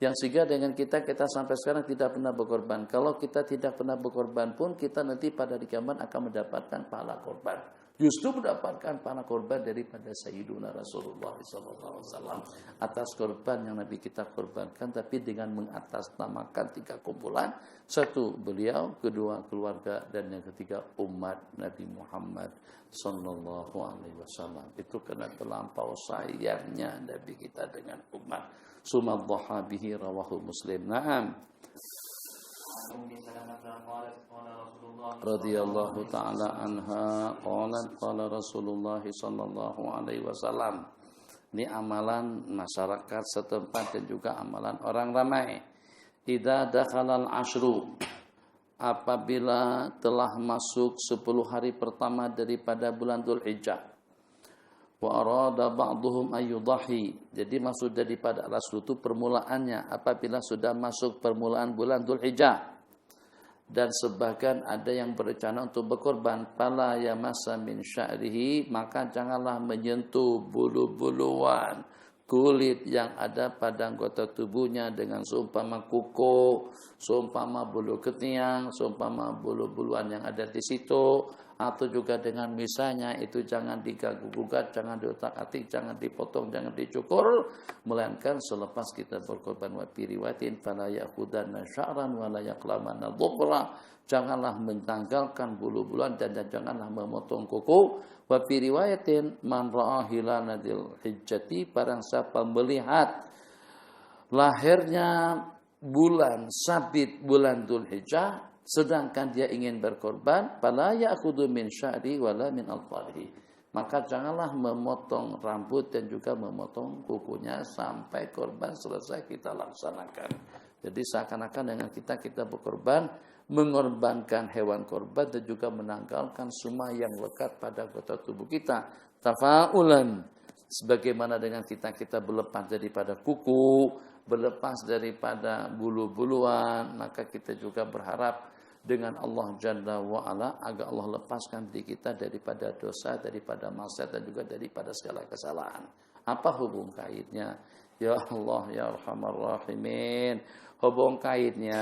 yang sehingga dengan kita sampai sekarang tidak pernah berkorban. Kalau kita tidak pernah berkorban pun kita nanti pada di kiamat akan mendapatkan pahala korban. Justru mendapatkan pahala korban daripada Sayyiduna Rasulullah SAW atas korban yang Nabi kita korbankan, tapi dengan mengatasnamakan 3 kumpulan. 1 beliau, kedua keluarga, dan yang ketiga umat Nabi Muhammad Sallallahu Alaihi Wasallam. Itu karena terlampau sayangnya Nabi kita dengan umat. Summa dhaha bihi rawahu Muslim. Naam. Radhiyallahu ta'ala anha qalat qala Rasulullah sallallahu alaihi wasallam. Ini amalan masyarakat setempat dan juga amalan orang ramai. Idza dakhalal ashru, apabila telah masuk 10 hari pertama daripada bulan Dzulhijjah, wa arada ba'dhum ayyudahi, jadi maksud daripada al-ashru itu permulaannya apabila sudah masuk permulaan bulan Dzulhijjah, dan sebagian ada yang berencana untuk berkorban, fala yamassa min sya'rihi, maka janganlah menyentuh bulu-buluan kulit yang ada pada anggota tubuhnya dengan seumpama kuku, seumpama bulu ketiak, seumpama bulu-buluan yang ada di situ, atau juga dengan misalnya itu jangan diganggu-gugat, jangan diotak-atik, jangan dipotong, jangan dicukur, melainkan selepas kita berkorban. Wa fi riwayatin fala ya'khudanna sya'ran wa la yaqlamanna dhufra, janganlah mentanggalkan bulu-buluan dan janganlah memotong kuku. Wa fi riwayatin man ra'a hilala dzil hijjati, barang siapa melihat lahirnya bulan sabit bulan Dzulhijjah sedangkan dia ingin berkorban, fala ya'khudhu min sya'ri wala min alfarihi, maka janganlah memotong rambut dan juga memotong kukunya sampai korban selesai kita laksanakan. Jadi seakan-akan dengan kita berkorban, mengorbankan hewan korban dan juga menanggalkan semua yang lekat pada anggota tubuh kita. Tafa'ulan, sebagaimana dengan kita berlepas daripada kuku, berlepas daripada bulu-buluan, maka kita juga berharap dengan Allah Jalla wa'ala agar Allah lepaskan diri kita daripada dosa, daripada maksiat, dan juga daripada segala kesalahan. Apa hubung kaitnya? Ya Allah, ya Arhamar Rahimin. Hubung kaitnya,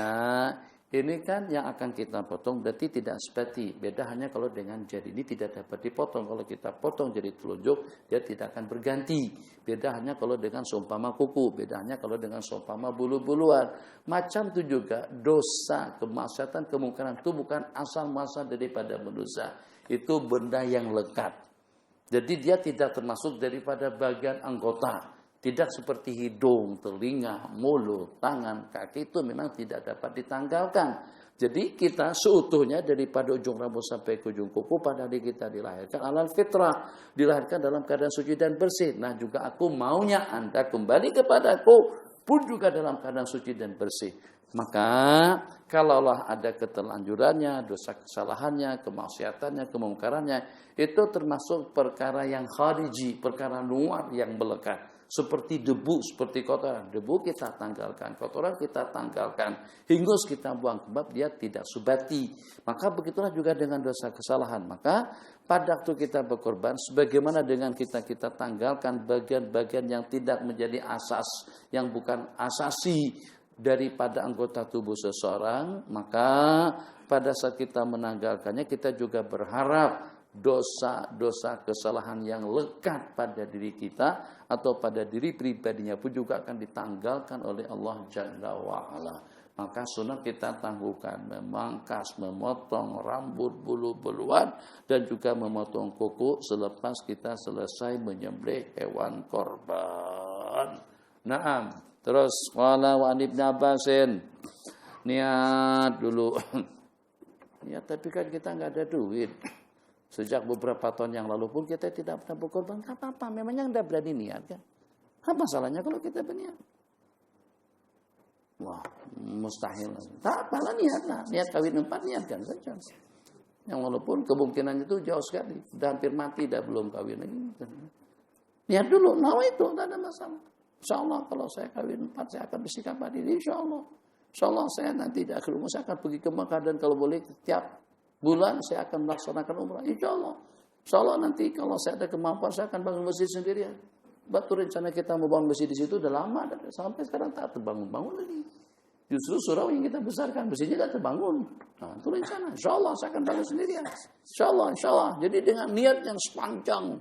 ini kan yang akan kita potong berarti tidak seperti. Beda hanya kalau dengan jari ini tidak dapat dipotong. Kalau kita potong jari telunjuk, dia tidak akan berganti. Beda hanya kalau dengan seumpama kuku. Beda hanya kalau dengan seumpama bulu-buluan. Macam itu juga dosa, kemaksiatan, kemungkaran itu bukan asal muasal daripada manusia. Itu benda yang lekat. Jadi dia tidak termasuk daripada bagian anggota. Tidak seperti hidung, telinga, mulut, tangan, kaki, itu memang tidak dapat ditanggalkan. Jadi kita seutuhnya daripada ujung rambut sampai ke ujung kuku pada hari kita dilahirkan alal fitrah, dilahirkan dalam keadaan suci dan bersih. Nah juga aku maunya Anda kembali kepadaku pun juga dalam keadaan suci dan bersih. Maka kalaulah ada keterlanjurannya, dosa kesalahannya, kemaksiatannya, kemungkarannya, itu termasuk perkara yang khariji, perkara luar yang melekat. Seperti debu, seperti kotoran. Debu kita tanggalkan, kotoran kita tanggalkan. Hingus kita buang, sebab dia tidak subati. Maka begitulah juga dengan dosa kesalahan. Maka pada waktu kita berkorban, sebagaimana dengan kita tanggalkan bagian-bagian yang tidak menjadi asas, yang bukan asasi daripada anggota tubuh seseorang, maka pada saat kita menanggalkannya, kita juga berharap dosa-dosa kesalahan yang lekat pada diri kita atau pada diri pribadinya pun juga akan ditanggalkan oleh Allah Jalla wa'ala. Maka sunat kita tangguhkan memangkas, memotong rambut, bulu-buluan, dan juga memotong kuku selepas kita selesai menyembelih hewan korban. Naam. Terus qala wa Ibnu Abbasin, niat dulu. Ya tapi kan kita nggak ada duit. Sejak beberapa tahun yang lalu pun kita tidak pernah berkorban. Gak apa-apa, memangnya tidak berani niat kan? Apa masalahnya kalau kita berniat? Wah, mustahil. Tak apalah niatlah. Niat kawin 4 niatkan saja. Yang walaupun kemungkinan itu jauh sekali. Sudah hampir mati, dah belum kawin lagi. Niat dulu, nawa itu, tidak ada masalah. Insya Allah kalau saya kawin 4, saya akan bersikap adil. Insya Allah. Insya Allah saya nanti di akhir umur saya akan pergi ke Mekah, dan kalau boleh setiap bulan saya akan melaksanakan umrah. Insya Allah. Insya Allah nanti kalau saya ada kemampuan saya akan bangun masjid sendirian. Batu rencana kita mau bangun masjid di situ udah lama, sampai sekarang tak terbangun-bangun lagi. Justru surau yang kita besarkan, mestinya kita bangun. Nah, itu rencana. Insya Allah saya akan bangun sendirian. Insya Allah. Jadi dengan niat yang sepanjang.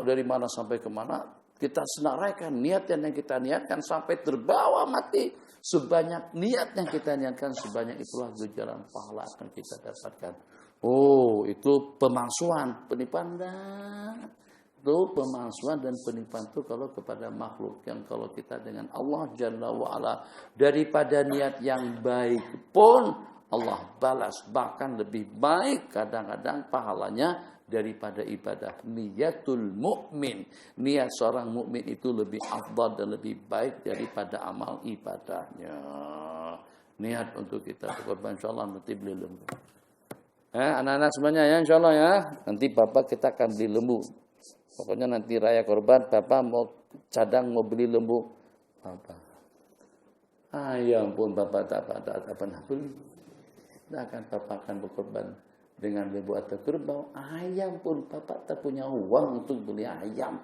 Dari mana sampai kemana, kita senaraikan niat yang kita niatkan sampai terbawa mati. Sebanyak niat yang kita niatkan, sebanyak itulah ganjaran pahala akan kita dapatkan. Oh, itu pemalsuan, penipuan. Itu pemalsuan dan penipuan itu kalau kepada makhluk. Yang kalau kita dengan Allah Jalla wa'ala, daripada niat yang baik pun Allah balas. Bahkan lebih baik kadang-kadang pahalanya daripada ibadah. Niyatul mu'min. Niat seorang mukmin itu lebih afdal dan lebih baik daripada amal ibadahnya. Niat untuk kita berkorban, insyaAllah nanti beli lembu. Anak-anak semuanya ya, insyaAllah ya. Nanti Bapak kita akan beli lembu. Pokoknya nanti raya korban, Bapak mau cadang, mau beli lembu. Bapak. Ya ampun, Bapak tak pernah beli. Bapak akan berkorban dengan lembu atau kerbau. Ayam pun Bapak tak punya uang untuk beli ayam.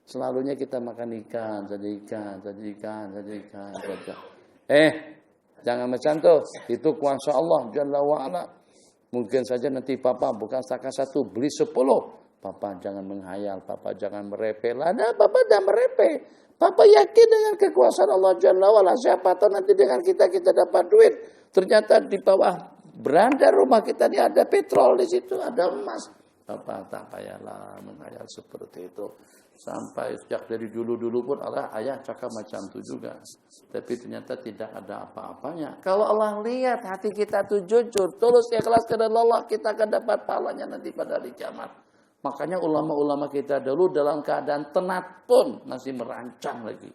Selalunya kita makan ikan, saja ikan. Jangan macam tu. Itu kuasa Allah Jalla wa'ala. Mungkin saja nanti Bapak bukan setakat 1, beli 10. Bapak jangan menghayal, Bapak jangan merepek. Bapak jangan merepek. Bapak yakin dengan kekuasaan Allah Jalla wa'ala. Siapa tahu nanti dengan kita dapat duit. Ternyata di bawah beranda rumah kita ini ada petrol, di situ ada emas. Bapak tak payahlah menghayal seperti itu. Sampai sejak dari dulu-dulu pun ayah cakap macam itu juga. Tapi ternyata tidak ada apa-apanya. Kalau Allah lihat hati kita itu jujur, tulus, ikhlas karena Allah, kita akan dapat pahalanya nanti pada hari kiamat. Makanya ulama-ulama kita dulu dalam keadaan tenat pun masih merancang lagi.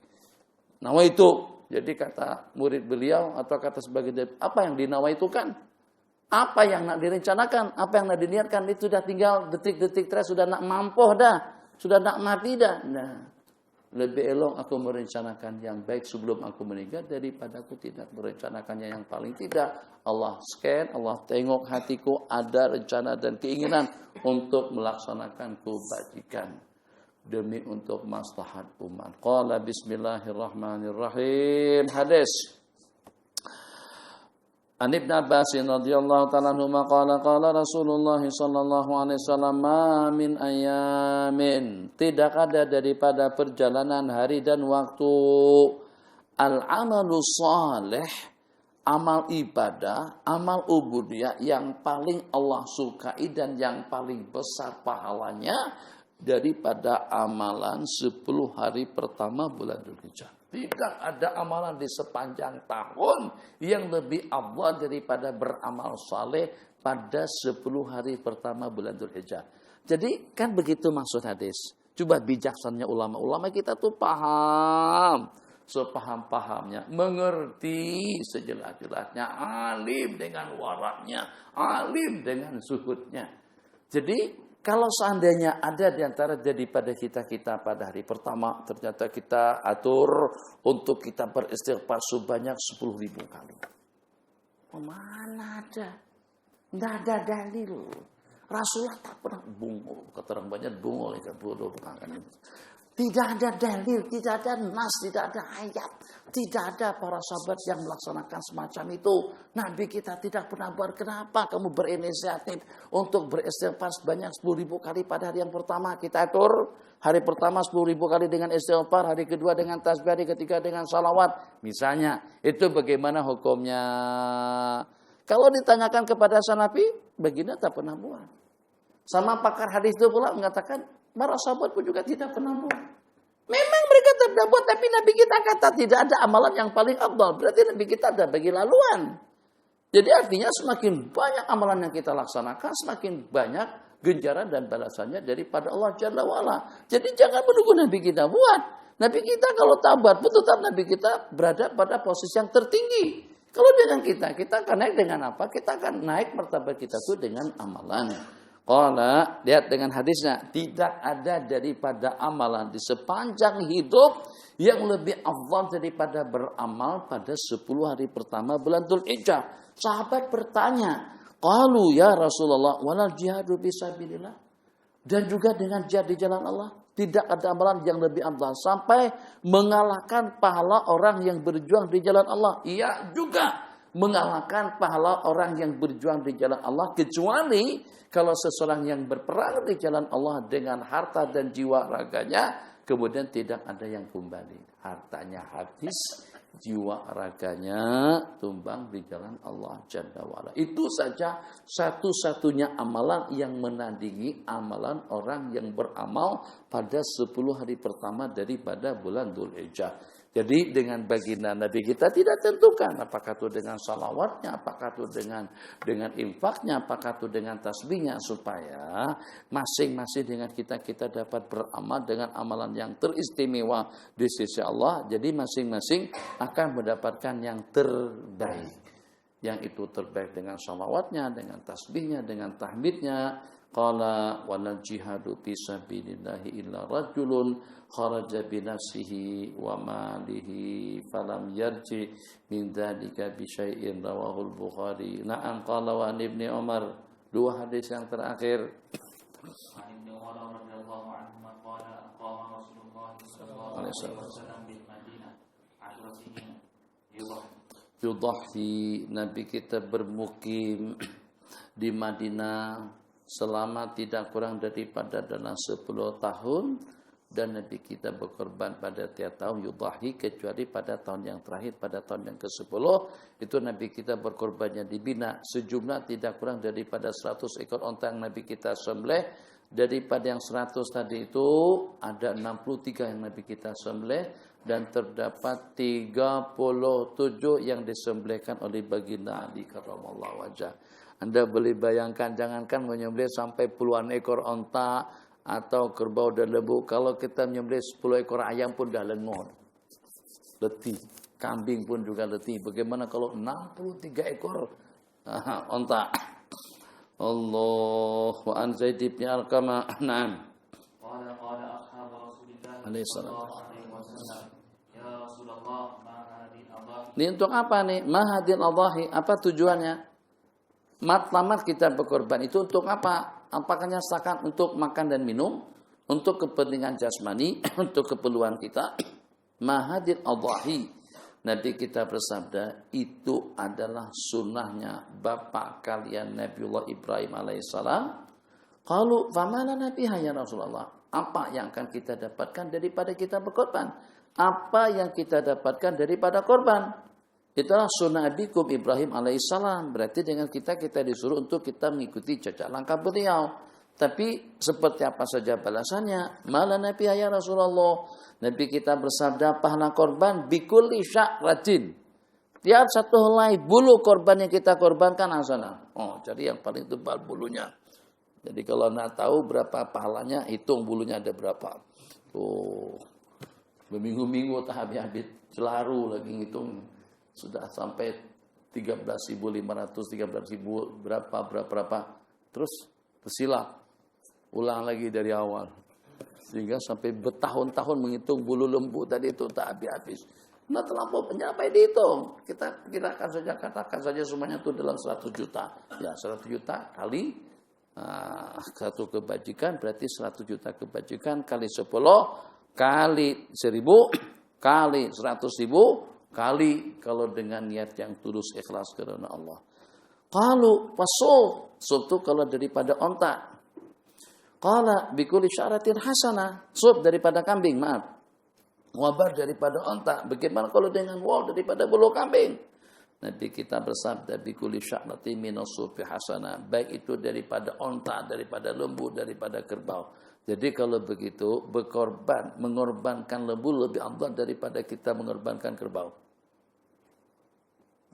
Nawa itu, jadi kata murid beliau atau kata sebagai apa yang dinawaitukan, apa yang nak direncanakan, apa yang nak diniatkan itu sudah tinggal detik-detik terakhir, sudah nak mampu dah, sudah nak mati dah. Nah, lebih elok aku merencanakan yang baik sebelum aku meninggal daripada aku tidak merencanakannya yang paling tidak. Allah scan, Allah tengok hatiku ada rencana dan keinginan untuk melaksanakan kebajikan demi untuk maslahat umat. Qala bismillahirrahmanirrahim. Hadis An Ibn Abbas radhiyallahu ta'ala anhuma qala Rasulullah sallallahu alaihi wasallam ma min ayamin, tidak ada daripada perjalanan hari dan waktu, al-amalu salih, amal ibadah, amal ubudiyah yang paling Allah sukai dan yang paling besar pahalanya daripada amalan 10 hari pertama bulan Dzulhijjah. Tidak ada amalan di sepanjang tahun yang lebih afdal daripada beramal saleh pada 10 hari pertama bulan Dzulhijjah. Jadi kan begitu maksud hadis. Coba bijaksananya ulama-ulama kita tuh paham. Sepaham-pahamnya, mengerti sejelas-jelasnya, alim dengan waraknya, alim dengan zuhudnya. Jadi kalau seandainya ada di antara daripada kita pada hari pertama, ternyata kita atur untuk kita beristighfar sebanyak 10.000 kali. Mana ada? Tidak ada dalil. Rasulullah tak pernah bungul. Kata orang banyak bungul. Tidak ada dalil, tidak ada nas, tidak ada ayat. Tidak ada para sahabat yang melaksanakan semacam itu. Nabi kita tidak pernah kenapa kamu berinisiatif untuk beristighfar sebanyak 10.000 kali pada hari yang pertama. Kita atur hari pertama 10.000 kali dengan istighfar, hari kedua dengan tasbih, hari ketiga dengan salawat. Misalnya, itu bagaimana hukumnya? Kalau ditanyakan kepada Nabi, baginda tak pernah buat. Sama pakar hadis itu pula mengatakan, para sahabat pun juga tidak pernah buat. Memang mereka tidak buat, tapi Nabi kita kata tidak ada amalan yang paling afdal. Berarti Nabi kita ada bagi laluan. Jadi artinya semakin banyak amalan yang kita laksanakan, semakin banyak ganjaran dan balasannya daripada Allah Jalla wa'ala. Jadi jangan menunggu Nabi kita buat. Nabi kita kalau tabat pun tetap Nabi kita berada pada posisi yang tertinggi. Kalau dengan kita akan naik dengan apa? Kita akan naik martabat kita itu dengan amalan. Qala, lihat dengan hadisnya, tidak ada daripada amalan di sepanjang hidup yang lebih afdal daripada beramal pada 10 hari pertama bulan Dzulhijjah. Sahabat bertanya, qalu ya Rasulullah walal jihadu fisabilillah, dan juga dengan jihad di jalan Allah. Tidak ada amalan yang lebih afdal sampai mengalahkan pahala orang yang berjuang di jalan Allah. Iya juga mengalahkan pahala orang yang berjuang di jalan Allah, kecuali kalau seseorang yang berperang di jalan Allah dengan harta dan jiwa raganya, kemudian tidak ada yang kembali. Hartanya habis, jiwa raganya tumbang di jalan Allah Jalla wa'ala. Itu saja satu-satunya amalan yang menandingi amalan orang yang beramal pada 10 hari pertama daripada bulan Dzulhijjah. Jadi dengan baginda Nabi kita tidak tentukan apakah itu dengan salawatnya, apakah itu dengan infaknya, apakah itu dengan tasbihnya, supaya masing-masing dengan kita dapat beramal dengan amalan yang teristimewa di sisi Allah. Jadi masing-masing akan mendapatkan yang terbaik. Yang itu terbaik dengan salawatnya, dengan tasbihnya, dengan tahmidnya. Qala wal jihadu fi sabilillahi illa rajulun kharaja bi nafsihi wa malihi falam yarji min dzalika bi syai'in rawahul Bukhari. Na'am qala wa Ibnu Umar. Dua hadis yang terakhir. Ibnu Umar radhiyallahu anhu qala qama Rasulullah sallallahu alaihi wasallam bil Madinah 10 sinin yudhi, Nabi kita bermukim di Madinah selama tidak kurang daripada dalam 10 tahun, dan Nabi kita berkorban pada tiap tahun yudhi, kecuali pada tahun yang terakhir, pada tahun yang ke-10 itu Nabi kita berkorbannya di Mina sejumlah tidak kurang daripada 100 ekor onta yang Nabi kita sembelih. Daripada yang 100 tadi itu ada 63 yang Nabi kita sembelih, dan terdapat 37 yang disembelihkan oleh baginda Ali karramallahu wajah. Anda boleh bayangkan, jangankan menyembelih sampai puluhan ekor onta atau kerbau dan lembu, kalau kita menyembelih 10 ekor ayam pun dah lengur, letih. Kambing pun juga letih. Bagaimana kalau 63 ekor onta? Allah wa an Zaid bin Arqamah. Naam. Qala ashabu Rasulillah sallallahu alaihi wasallam, ya Rasulullah, ma hadhihi al-adha. Ini untuk apa nih? Ma hadhihi al-adhahi, apa tujuannya? Matlamat kita berkorban itu untuk apa? Apakah nyasakan untuk makan dan minum, untuk kepentingan jasmani, untuk keperluan kita? Ma hadhihi al-adhahi. Nabi kita bersabda, itu adalah sunnahnya bapak kalian Nabiullah Ibrahim alaihissalam. Qalu famana nabiha ya Rasulullah. Apa yang akan kita dapatkan daripada kita berkorban? Apa yang kita dapatkan daripada korban? Itulah sunnah abikum Ibrahim alaihissalam. Berarti dengan kita disuruh untuk kita mengikuti jejak langkah beliau. Tapi seperti apa saja balasannya? Mala nabiha ya Rasulullah. Nabi kita bersabda, pahala korban bikulli sya'ratin. Tiap satu helai bulu korban yang kita korbankan hasanah. Oh, jadi yang paling tebal bulunya. Jadi kalau nak tahu berapa pahalanya, hitung bulunya ada berapa. Tuh, berminggu-minggu tak habis-habis, selaru lagi ngitung. Sudah sampai 13.500, 13.000 berapa. Terus tersilap. Ulang lagi dari awal. Sehingga sampai bertahun-tahun menghitung bulu lembu tadi itu tak habis-habis. Nah terlampau penyampai dihitung. Kita kirakan saja, katakan saja semuanya itu dalam 100 juta. Ya 100 juta kali satu kebajikan berarti 100 juta kebajikan kali 10 kali 1000 kali 100.000 kali kalau dengan niat yang tulus ikhlas karena Allah. Kalau pasol, itu kalau daripada onta. Qala bikulli sya'ratin hasanah. Sub daripada kambing, maaf. Wabar daripada onta. Bagaimana kalau dengan wal daripada bulu kambing? Nabi kita bersabda bikulli sya'ratin minasufi hasanah. Baik itu daripada onta, daripada lembu, daripada kerbau. Jadi kalau begitu berkorban, mengorbankan lembu lebih afdal daripada kita mengorbankan kerbau.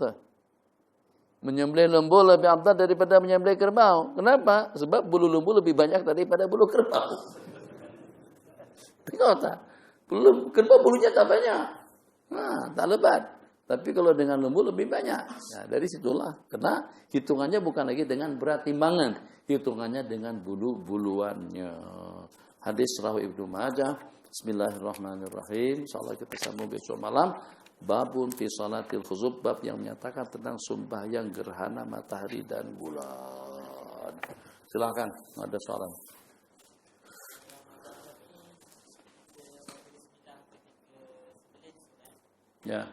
Tuh. Menyembelih lembu lebih afdal daripada menyembelih kerbau. Kenapa? Sebab bulu lembu lebih banyak daripada bulu kerbau. Tengok tak? Kerbau bulunya tak banyak. Tak lebat. Tapi kalau dengan lembu lebih banyak. Nah, dari situlah. Karena hitungannya bukan lagi dengan berat timbangan. Hitungannya dengan bulu-buluannya. Hadis rawi Ibnu Majah. Bismillahirrahmanirrahim. InsyaAllah kita sambung besok malam. Babun fi salatil khuzub, bab yang menyatakan tentang sembahyang gerhana matahari dan bulan. Silakan, ada soalan. Ya.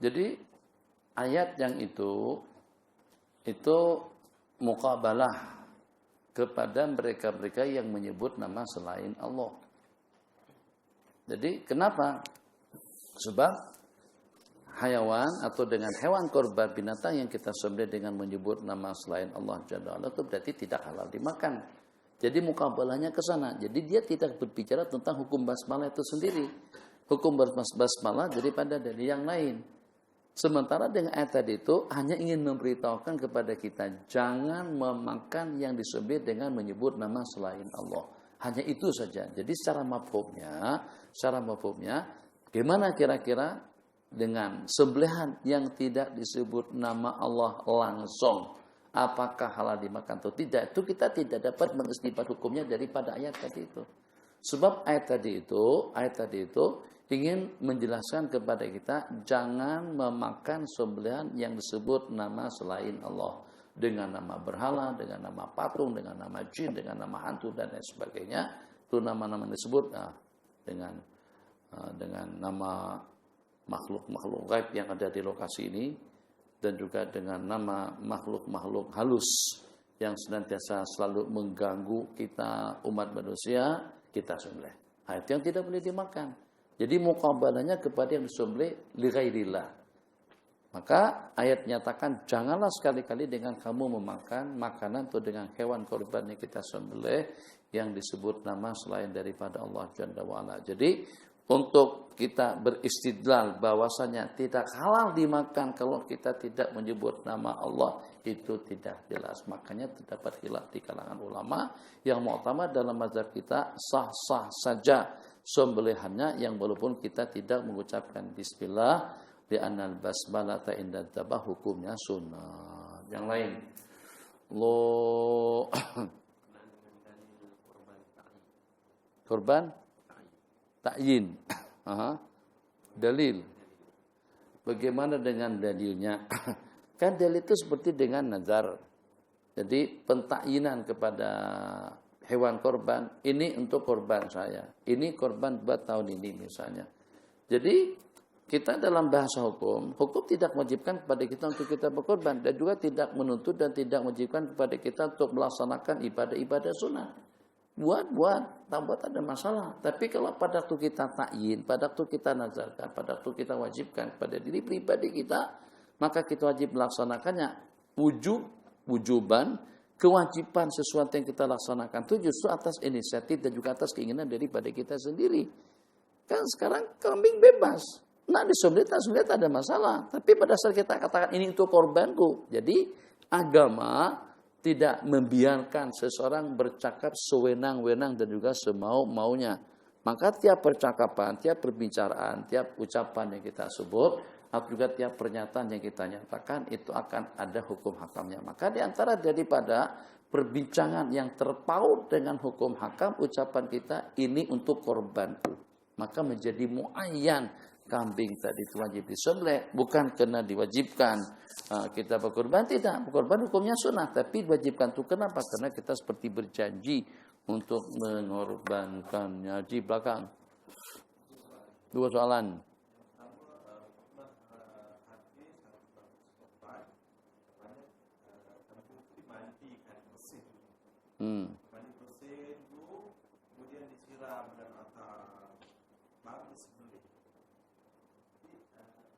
Jadi ayat yang itu muqabalah kepada mereka-mereka yang menyebut nama selain Allah. Jadi kenapa? Sebab hayawan atau dengan hewan korban binatang yang kita sembelih dengan menyebut nama selain Allah Jalla wa'ala itu berarti tidak halal dimakan. Jadi muqabalahnya ke sana. Jadi dia tidak berbicara tentang hukum basmalah itu sendiri. Hukum basmalah daripada dari yang lain. Sementara dengan ayat tadi itu hanya ingin memberitahukan kepada kita jangan memakan yang disembelih dengan menyebut nama selain Allah. Hanya itu saja. Jadi secara mafhumnya, gimana kira-kira dengan sembelihan yang tidak disebut nama Allah langsung, apakah halal dimakan atau tidak? Itu kita tidak dapat mengistinbat hukumnya daripada ayat tadi itu. Sebab ayat tadi itu ingin menjelaskan kepada kita jangan memakan sembelihan yang disebut nama selain Allah, dengan nama berhala, dengan nama patung, dengan nama jin, dengan nama hantu dan lain sebagainya. Itu nama-nama disebut dengan nama makhluk-makhluk gaib yang ada di lokasi ini, dan juga dengan nama makhluk-makhluk halus yang senantiasa selalu mengganggu kita umat manusia, kita sembelih. Itu yang tidak boleh dimakan. Jadi muqabalahnya kepada yang disembelih li ghairillah. Maka ayat nyatakan janganlah sekali-kali dengan kamu memakan makanan atau dengan hewan korban yang kita sembelih yang disebut nama selain daripada Allah Jalla wa'ala. Jadi untuk kita beristidlal bahwasanya tidak halal dimakan kalau kita tidak menyebut nama Allah, itu tidak jelas. Makanya terdapat khilaf di kalangan ulama. Yang mu'tamad dalam mazhab kita sah-sah saja sembelihannya, yang walaupun kita tidak mengucapkan bismillah, di anal basmalah inda dzabah hukumnya sunnah. Yang lain korban ta'yin. Dalil. Bagaimana dengan dalilnya? Kan dalil itu seperti dengan nazar. Jadi pentakyinan kepada hewan korban, ini untuk korban saya, ini korban buat tahun ini misalnya. Jadi kita dalam bahasa hukum tidak mewajibkan kepada kita untuk kita berkorban, dan juga tidak menuntut dan tidak mewajibkan kepada kita untuk melaksanakan ibadah-ibadah sunnah. Buat, tak buat ada masalah. Tapi kalau pada waktu kita takyin, pada waktu kita nazarkan, pada waktu kita wajibkan pada diri pribadi kita, maka kita wajib melaksanakannya. Wujuban, kewajiban sesuatu yang kita laksanakan itu justru atas inisiatif dan juga atas keinginan daripada kita sendiri. Kan sekarang kambing bebas. Nah disembelih tak ada masalah. Tapi pada saat kita katakan ini untuk korbanku. Jadi agama tidak membiarkan seseorang bercakap sewenang-wenang dan juga semau-maunya. Maka tiap percakapan, tiap perbicaraan, tiap ucapan yang kita sebut, atau juga tiap pernyataan yang kita nyatakan, itu akan ada hukum hakamnya. Maka diantara daripada perbincangan yang terpaut dengan hukum hakam, ucapan kita ini untuk korbanku. Maka menjadi muayyan kambing tadi itu wajib disembelih, bukan karena diwajibkan kita berkorban, tidak. Berkorban hukumnya sunnah, tapi diwajibkan itu kenapa? Karena kita seperti berjanji untuk mengorbankannya. Di belakang dua soalan. Mandi bersih dulu, kemudian disiram dan baru disembelih.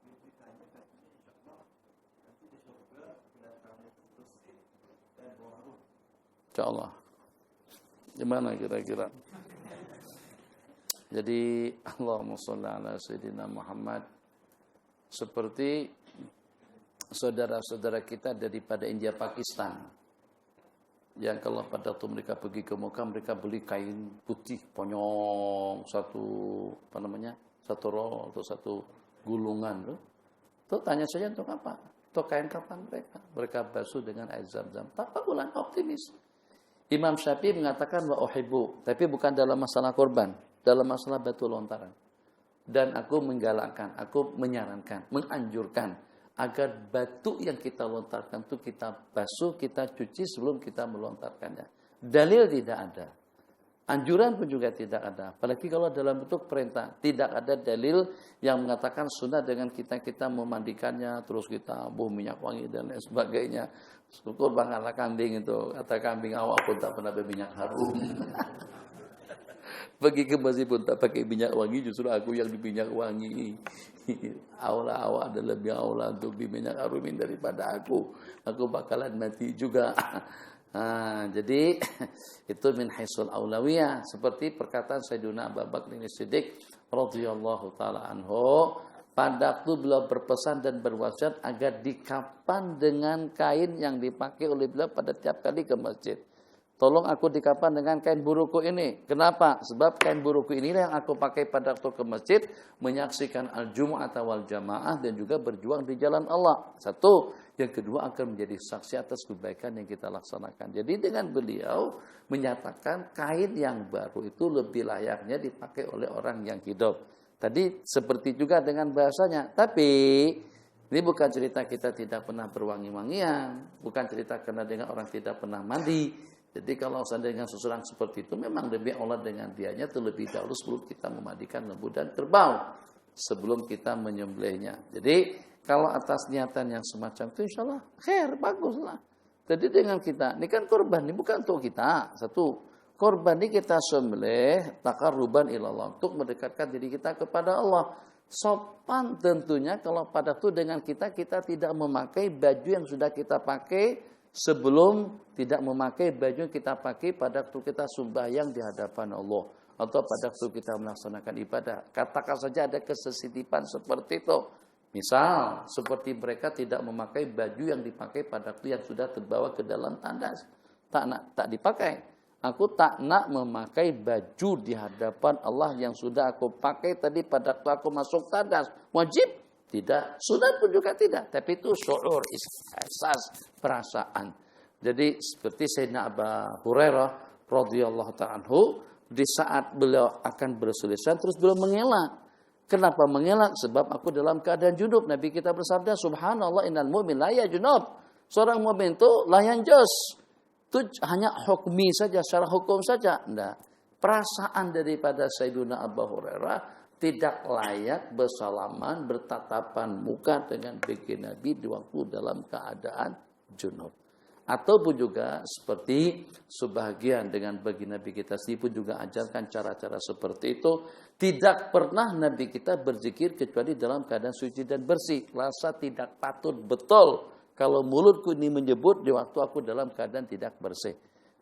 Ditanya katanya insyaallah nanti di surga binatangnya itu bersih dan bau harum. Insyaallah. Gimana kira-kira? Jadi Allahumma sholli ala sayyidina Muhammad, seperti saudara-saudara kita daripada India Pakistan, yang kalau pada waktu mereka pergi ke Mekah, mereka beli kain putih ponyong satu roll atau satu gulungan. Tuh tanya saja untuk apa? Tuh kain kapan mereka? Mereka basuh dengan air zam-zam. Tanpa bulan optimis. Imam Syafi'i mengatakan wa uhibbu, tapi bukan dalam masalah korban, dalam masalah batu lontaran. Dan aku menggalakkan, aku menyarankan, menganjurkan agar batu yang kita lontarkan itu kita basuh, kita cuci sebelum kita melontarkannya. Dalil tidak ada. Anjuran pun juga tidak ada. Apalagi kalau dalam bentuk perintah. Tidak ada dalil yang mengatakan sunnah dengan kita memandikannya, terus kita buh minyak wangi dan lain sebagainya. Syukur bangala kambing itu. Kata kambing, awak pun tak pernah berminyak harum. Pergi ke masjid pun tak pakai minyak wangi, justru aku yang diminyak wangi. Aula awak ada lebih aula untuk diminyak harumin daripada aku. Aku bakalan mati juga. Jadi itu min haisul aulawiyah, seperti perkataan Sayyidina Abu Bakar As-Siddiq radhiyallahu taala anhu, pada waktu beliau berpesan dan berwasiat agar dikapan dengan kain yang dipakai oleh beliau pada tiap kali ke masjid. Tolong aku dikapan dengan kain buruku ini. Kenapa? Sebab kain buruku inilah yang aku pakai pada waktu ke masjid, menyaksikan al-jumu'ah wal jamaah dan juga berjuang di jalan Allah. Satu. Yang kedua akan menjadi saksi atas kebaikan yang kita laksanakan. Jadi dengan beliau menyatakan kain yang baru itu lebih layaknya dipakai oleh orang yang hidup. Tadi seperti juga dengan bahasanya. Tapi ini bukan cerita kita tidak pernah berwangi-wangian. Bukan cerita karena dengan orang tidak pernah mandi. Jadi kalau seandainya seseorang seperti itu memang lebih aula dengan dianya terlebih dahulu sebelum kita memandikan lembu dan kerbau, sebelum kita menyembelihnya. Jadi kalau atas niatan yang semacam itu insya Allah khair, baguslah. Jadi dengan kita, ini kan korban, ini bukan untuk kita. Satu, korban ini kita sembelih taqarruban ilallah, untuk mendekatkan diri kita kepada Allah. Sopan tentunya kalau pada itu dengan kita tidak memakai baju yang sudah kita pakai sebelum, tidak memakai baju yang kita pakai pada waktu kita sembahyang di hadapan Allah, atau pada waktu kita melaksanakan ibadah. Katakan saja ada kesesitipan seperti itu. Misal, seperti mereka tidak memakai baju yang dipakai pada waktu yang sudah terbawa ke dalam tandas. Tak dipakai. Aku tak nak memakai baju di hadapan Allah yang sudah aku pakai tadi pada waktu aku masuk tandas. Wajib? Tidak. Sunat pun juga tidak. Tapi itu syu'ur, ihsas, perasaan. Jadi seperti Sayyidina Abu Hurairah radhiyallahu ta'ala anhu, di saat beliau akan berselesai terus beliau mengelak. Kenapa mengelak? Sebab aku dalam keadaan junub. Nabi kita bersabda, subhanallah innal mu'min la yajunub. Seorang mukmin itu la yanjus. Itu hanya hukmi saja, secara hukum saja. Nah, perasaan daripada Sayyidina Abu Hurairah tidak layak bersalaman, bertatapan muka dengan bagi Nabi di waktu dalam keadaan junub. Ataupun juga seperti sebagian dengan bagi Nabi kita sendiri pun juga ajarkan cara-cara seperti itu. Tidak pernah Nabi kita berzikir kecuali dalam keadaan suci dan bersih. Rasa tidak patut betul kalau mulutku ini menyebut di waktu aku dalam keadaan tidak bersih.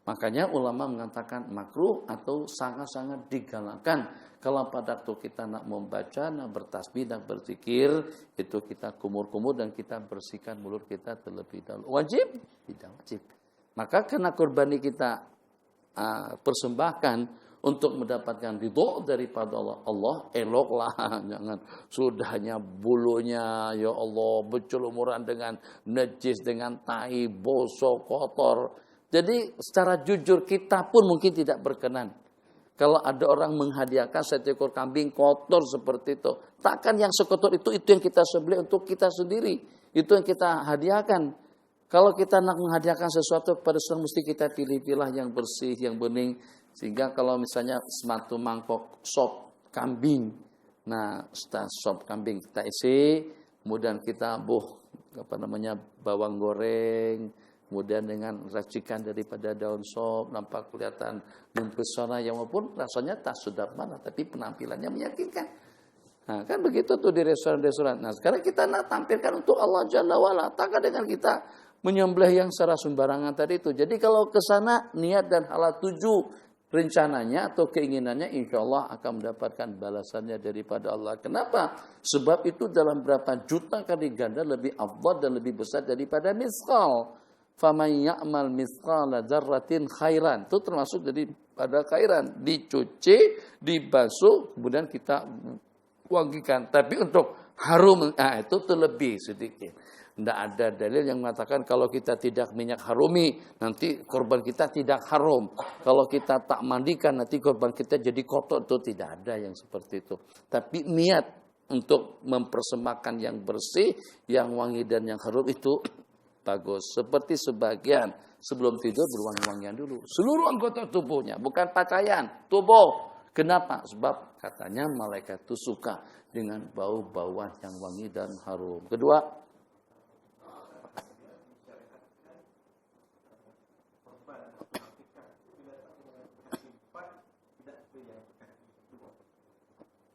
Makanya ulama mengatakan makruh atau sangat-sangat digalakkan kalau pada waktu kita nak membaca, nak bertasbih, nak berzikir, itu kita kumur-kumur dan kita bersihkan mulut kita terlebih dahulu. Wajib? Tidak wajib. Maka karena kurban kita persembahkan untuk mendapatkan ridho daripada Allah, eloklah, jangan sudahnya bulunya ya Allah bercelumuran dengan najis, dengan tai, bosok, kotor. Jadi secara jujur kita pun mungkin tidak berkenan. Kalau ada orang menghadiahkan satu ekor kambing kotor seperti itu, takkan yang sekotor itu yang kita sembelih untuk kita sendiri, itu yang kita hadiahkan. Kalau kita nak menghadiahkan sesuatu kepada seorang, mesti kita pilih-pilih yang bersih, yang bening. Sehingga kalau misalnya sematu mangkok sop kambing, nah setelah sop kambing kita isi, kemudian kita bawang goreng, kemudian dengan racikan daripada daun sop, nampak kelihatan mempesona, yang maupun rasanya tak sedap mana, tapi penampilannya meyakinkan. Nah, kan begitu tuh di restoran-restoran. Nah, sekarang kita nak tampilkan untuk Allah Jalla wa'ala, takkan dengan kita menyembelih yang secara sembarangan tadi itu. Jadi kalau ke sana niat dan halal tuju rencananya atau keinginannya, insya Allah akan mendapatkan balasannya daripada Allah. Kenapa? Sebab itu dalam berapa juta kali ganda lebih afdal dan lebih besar daripada misqal. Faman ya'mal misqala dzarratin khairan. Itu termasuk daripada khairan. Dicuci, dibasuh, kemudian kita wangikan. Tapi untuk harum, itu terlebih sedikit. Tidak ada dalil yang mengatakan kalau kita tidak minyak harumi, nanti korban kita tidak harum. Kalau kita tak mandikan, nanti korban kita jadi kotor. Itu tidak ada yang seperti itu. Tapi niat untuk mempersembahkan yang bersih, yang wangi dan yang harum itu bagus. Seperti sebagian sebelum tidur berwangi-wangian dulu. Seluruh anggota tubuhnya, bukan pakaian, tubuh. Kenapa? Sebab katanya malaikat itu suka dengan bau-bauan yang wangi dan harum. Kedua,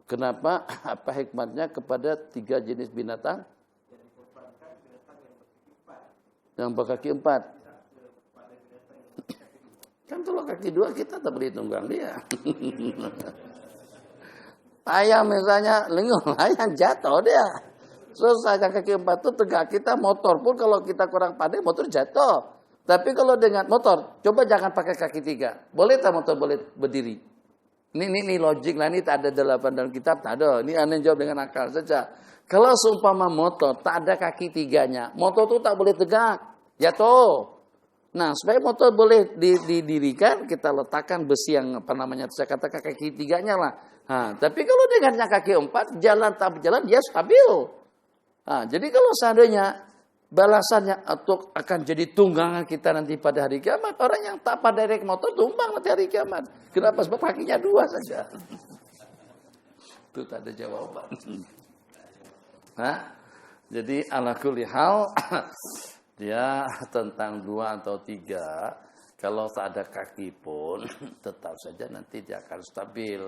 kenapa? Apa hikmatnya kepada 3 jenis binatang? Yang berkaki 4. Kan kalau kaki 2 kita tak beri tunggang dia. Ayam misalnya lengung, ayam jatuh dia. Susah kaki 4 itu tegak. Kita motor pun kalau kita kurang pandai motor jatuh. Tapi kalau dengan motor, coba jangan pakai kaki 3. Boleh tak motor boleh berdiri? Ini logik lah, ini tak ada dalam dalam kitab, tak ada. Ini aneh jawab dengan akal saja. Kalau seumpama motor tak ada kaki 3-nya, motor itu tak boleh tegak, jatuh. Nah, supaya motor boleh didirikan, kita letakkan besi yang saya katakan kaki 3-nya lah. Nah, tapi kalau dengannya kaki 4, jalan tak berjalan, dia stabil. Nah, jadi kalau seandainya balasannya atau akan jadi tunggangan kita nanti pada hari kiamat, orang yang tak pada naik motor tumbang nanti hari kiamat. Kenapa? Sebab kakinya 2 saja. Itu tak ada jawaban. Nah, jadi ala kulli hal dia tentang 2 atau 3, kalau tak ada kaki pun tetap saja nanti dia akan stabil.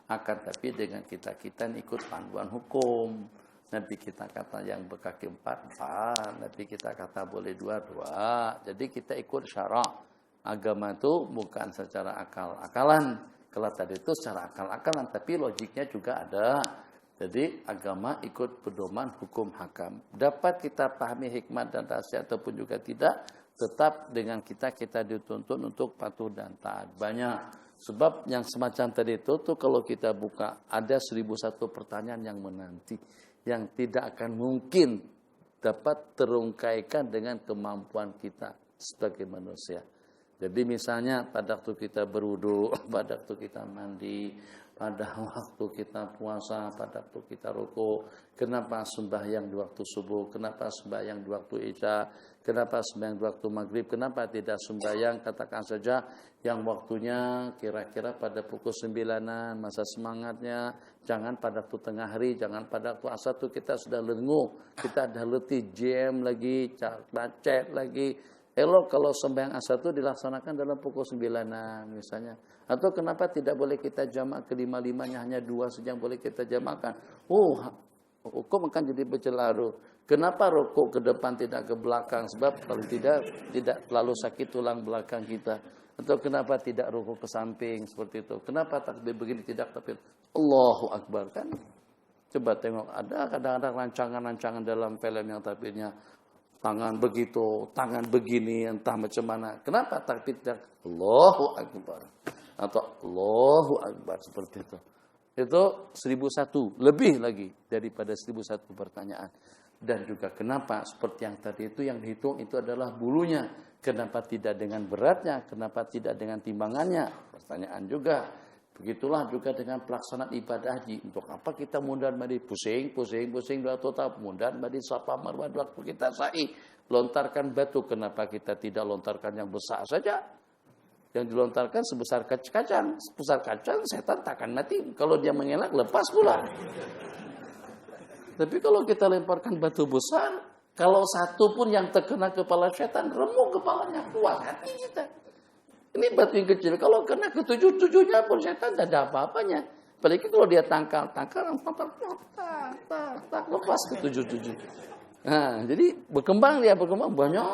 Akan tapi dengan kita ikut panduan hukum. Nabi kita kata yang berkaki 4, Nabi kita kata boleh 2. Jadi kita ikut syarak. Agama itu bukan secara akal-akalan. Kalau tadi itu secara akal-akalan, tapi logiknya juga ada. Jadi agama ikut pedoman hukum hakam. Dapat kita pahami hikmat dan rahasia ataupun juga tidak, tetap dengan kita dituntut untuk patuh dan taat. Banyak. Sebab yang semacam tadi itu tuh kalau kita buka ada 1001 pertanyaan yang menanti, yang tidak akan mungkin dapat terungkaikan dengan kemampuan kita sebagai manusia. Jadi misalnya pada waktu kita berwudu, pada waktu kita mandi, pada waktu kita puasa, pada waktu kita ruku, kenapa sembahyang di waktu subuh, kenapa sembahyang di waktu isya, kenapa sembahyang di waktu maghrib, kenapa tidak sembahyang katakan saja yang waktunya kira-kira pada pukul 9-an, masa semangatnya, jangan pada waktu tengah hari, jangan pada waktu asar itu kita sudah lenguh, kita ada letih, jam lagi, macet lagi. Elok kalau sembahyang asar itu dilaksanakan dalam pukul 9-an misalnya. Atau kenapa tidak boleh kita jamak kelima-limanya, hanya 2 saja yang boleh kita jamakkan. Hukum akan jadi bercelaru. Kenapa rukuk ke depan tidak ke belakang? Sebab kalau tidak terlalu sakit tulang belakang kita. Atau kenapa tidak rukuk ke samping seperti itu? Kenapa takbir begini tidak takbir? Allahu Akbar kan? Coba tengok ada kadang-kadang rancangan-rancangan dalam film yang takbirnya tangan begitu, tangan begini, entah macam mana. Kenapa takbir tidak Allahu Akbar atau Allahu Akbar seperti itu? Itu 1001, lebih lagi daripada 1001 pertanyaan. Dan juga kenapa seperti yang tadi itu yang dihitung itu adalah bulunya. Kenapa tidak dengan beratnya? Kenapa tidak dengan timbangannya? Pertanyaan juga. Begitulah juga dengan pelaksanaan ibadah haji. Untuk apa kita mundar mandir pusing dua total mundar mandir Safa Marwah waktu kita sa'i, lontarkan batu. Kenapa kita tidak lontarkan yang besar saja? Yang dilontarkan sebesar kacang. Sebesar kacang setan takkan mati. Kalau dia mengelak lepas pula. Tapi kalau kita lemparkan batu besar, kalau satu pun yang terkena kepala setan, remuk kepalanya, kuat hati kita. Ini batu yang kecil, kalau kena ke 7-7-nya pun setan tidak ada apa-apanya. Apalagi kalau dia tangkal, tak lepas ke 7-7. Nah, jadi berkembang banyak.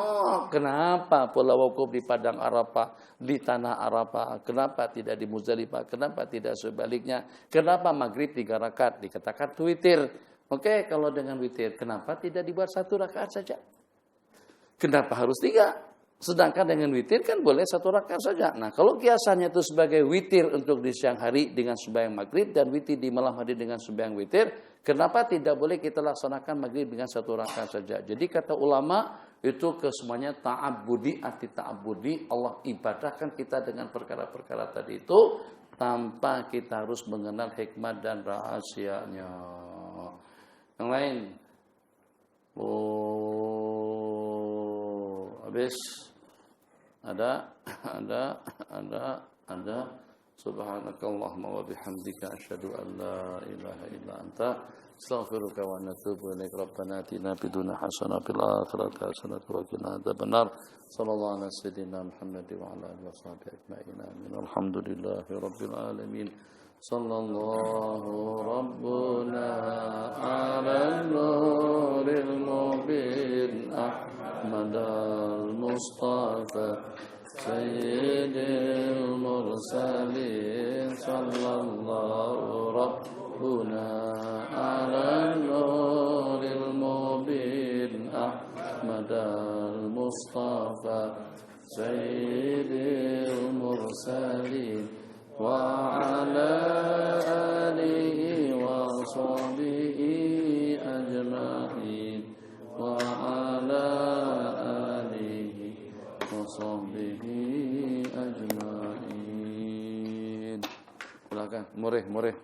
Kenapa pulau wukuf di Padang Arafah, di Tanah Arafah? Kenapa tidak di Muzdalifah? Kenapa tidak sebaliknya? Kenapa maghrib 3 rakaat? Dikatakan witir. Oke, kalau dengan witir, kenapa tidak dibuat 1 rakaat saja? Kenapa harus 3? Sedangkan dengan witir kan boleh 1 rakaat saja. Nah, kalau kiasannya itu sebagai witir untuk di siang hari dengan sembahyang maghrib dan witir di malam hari dengan sembahyang witir, kenapa tidak boleh kita laksanakan maghrib dengan 1 rakaat saja? Jadi kata ulama itu kesemuanya ta'abbudi, arti ta'abbudi, Allah ibadahkan kita dengan perkara-perkara tadi itu tanpa kita harus mengenal hikmat dan rahasianya. Yang lain, habis. Ada. Subhanakallahumma wa bihamdika asyhadu an la ilaha illa anta astaghfiruka wa atubu ilaik. Rabbana atina fid dunya hasanah fil akhirati hasanah wa qina adzabannar. Sallallahu ala sayyidina Muhammad wa ala alihi washabihi ajma'in. Amin. Alhamdulillahi rabbil alamin. Sallallahu rabbuna ala nuril mubin Ahmadal Mustafa Sayyidil Mursalin. Sallallahu rabbuna ala nuril mubin Ahmadal Mustafa Sayyidil Mursalin wa ala alihi wa sahbihi ajma'in wa ala alihi wa sahbihi ajma'in. Silakan, murih.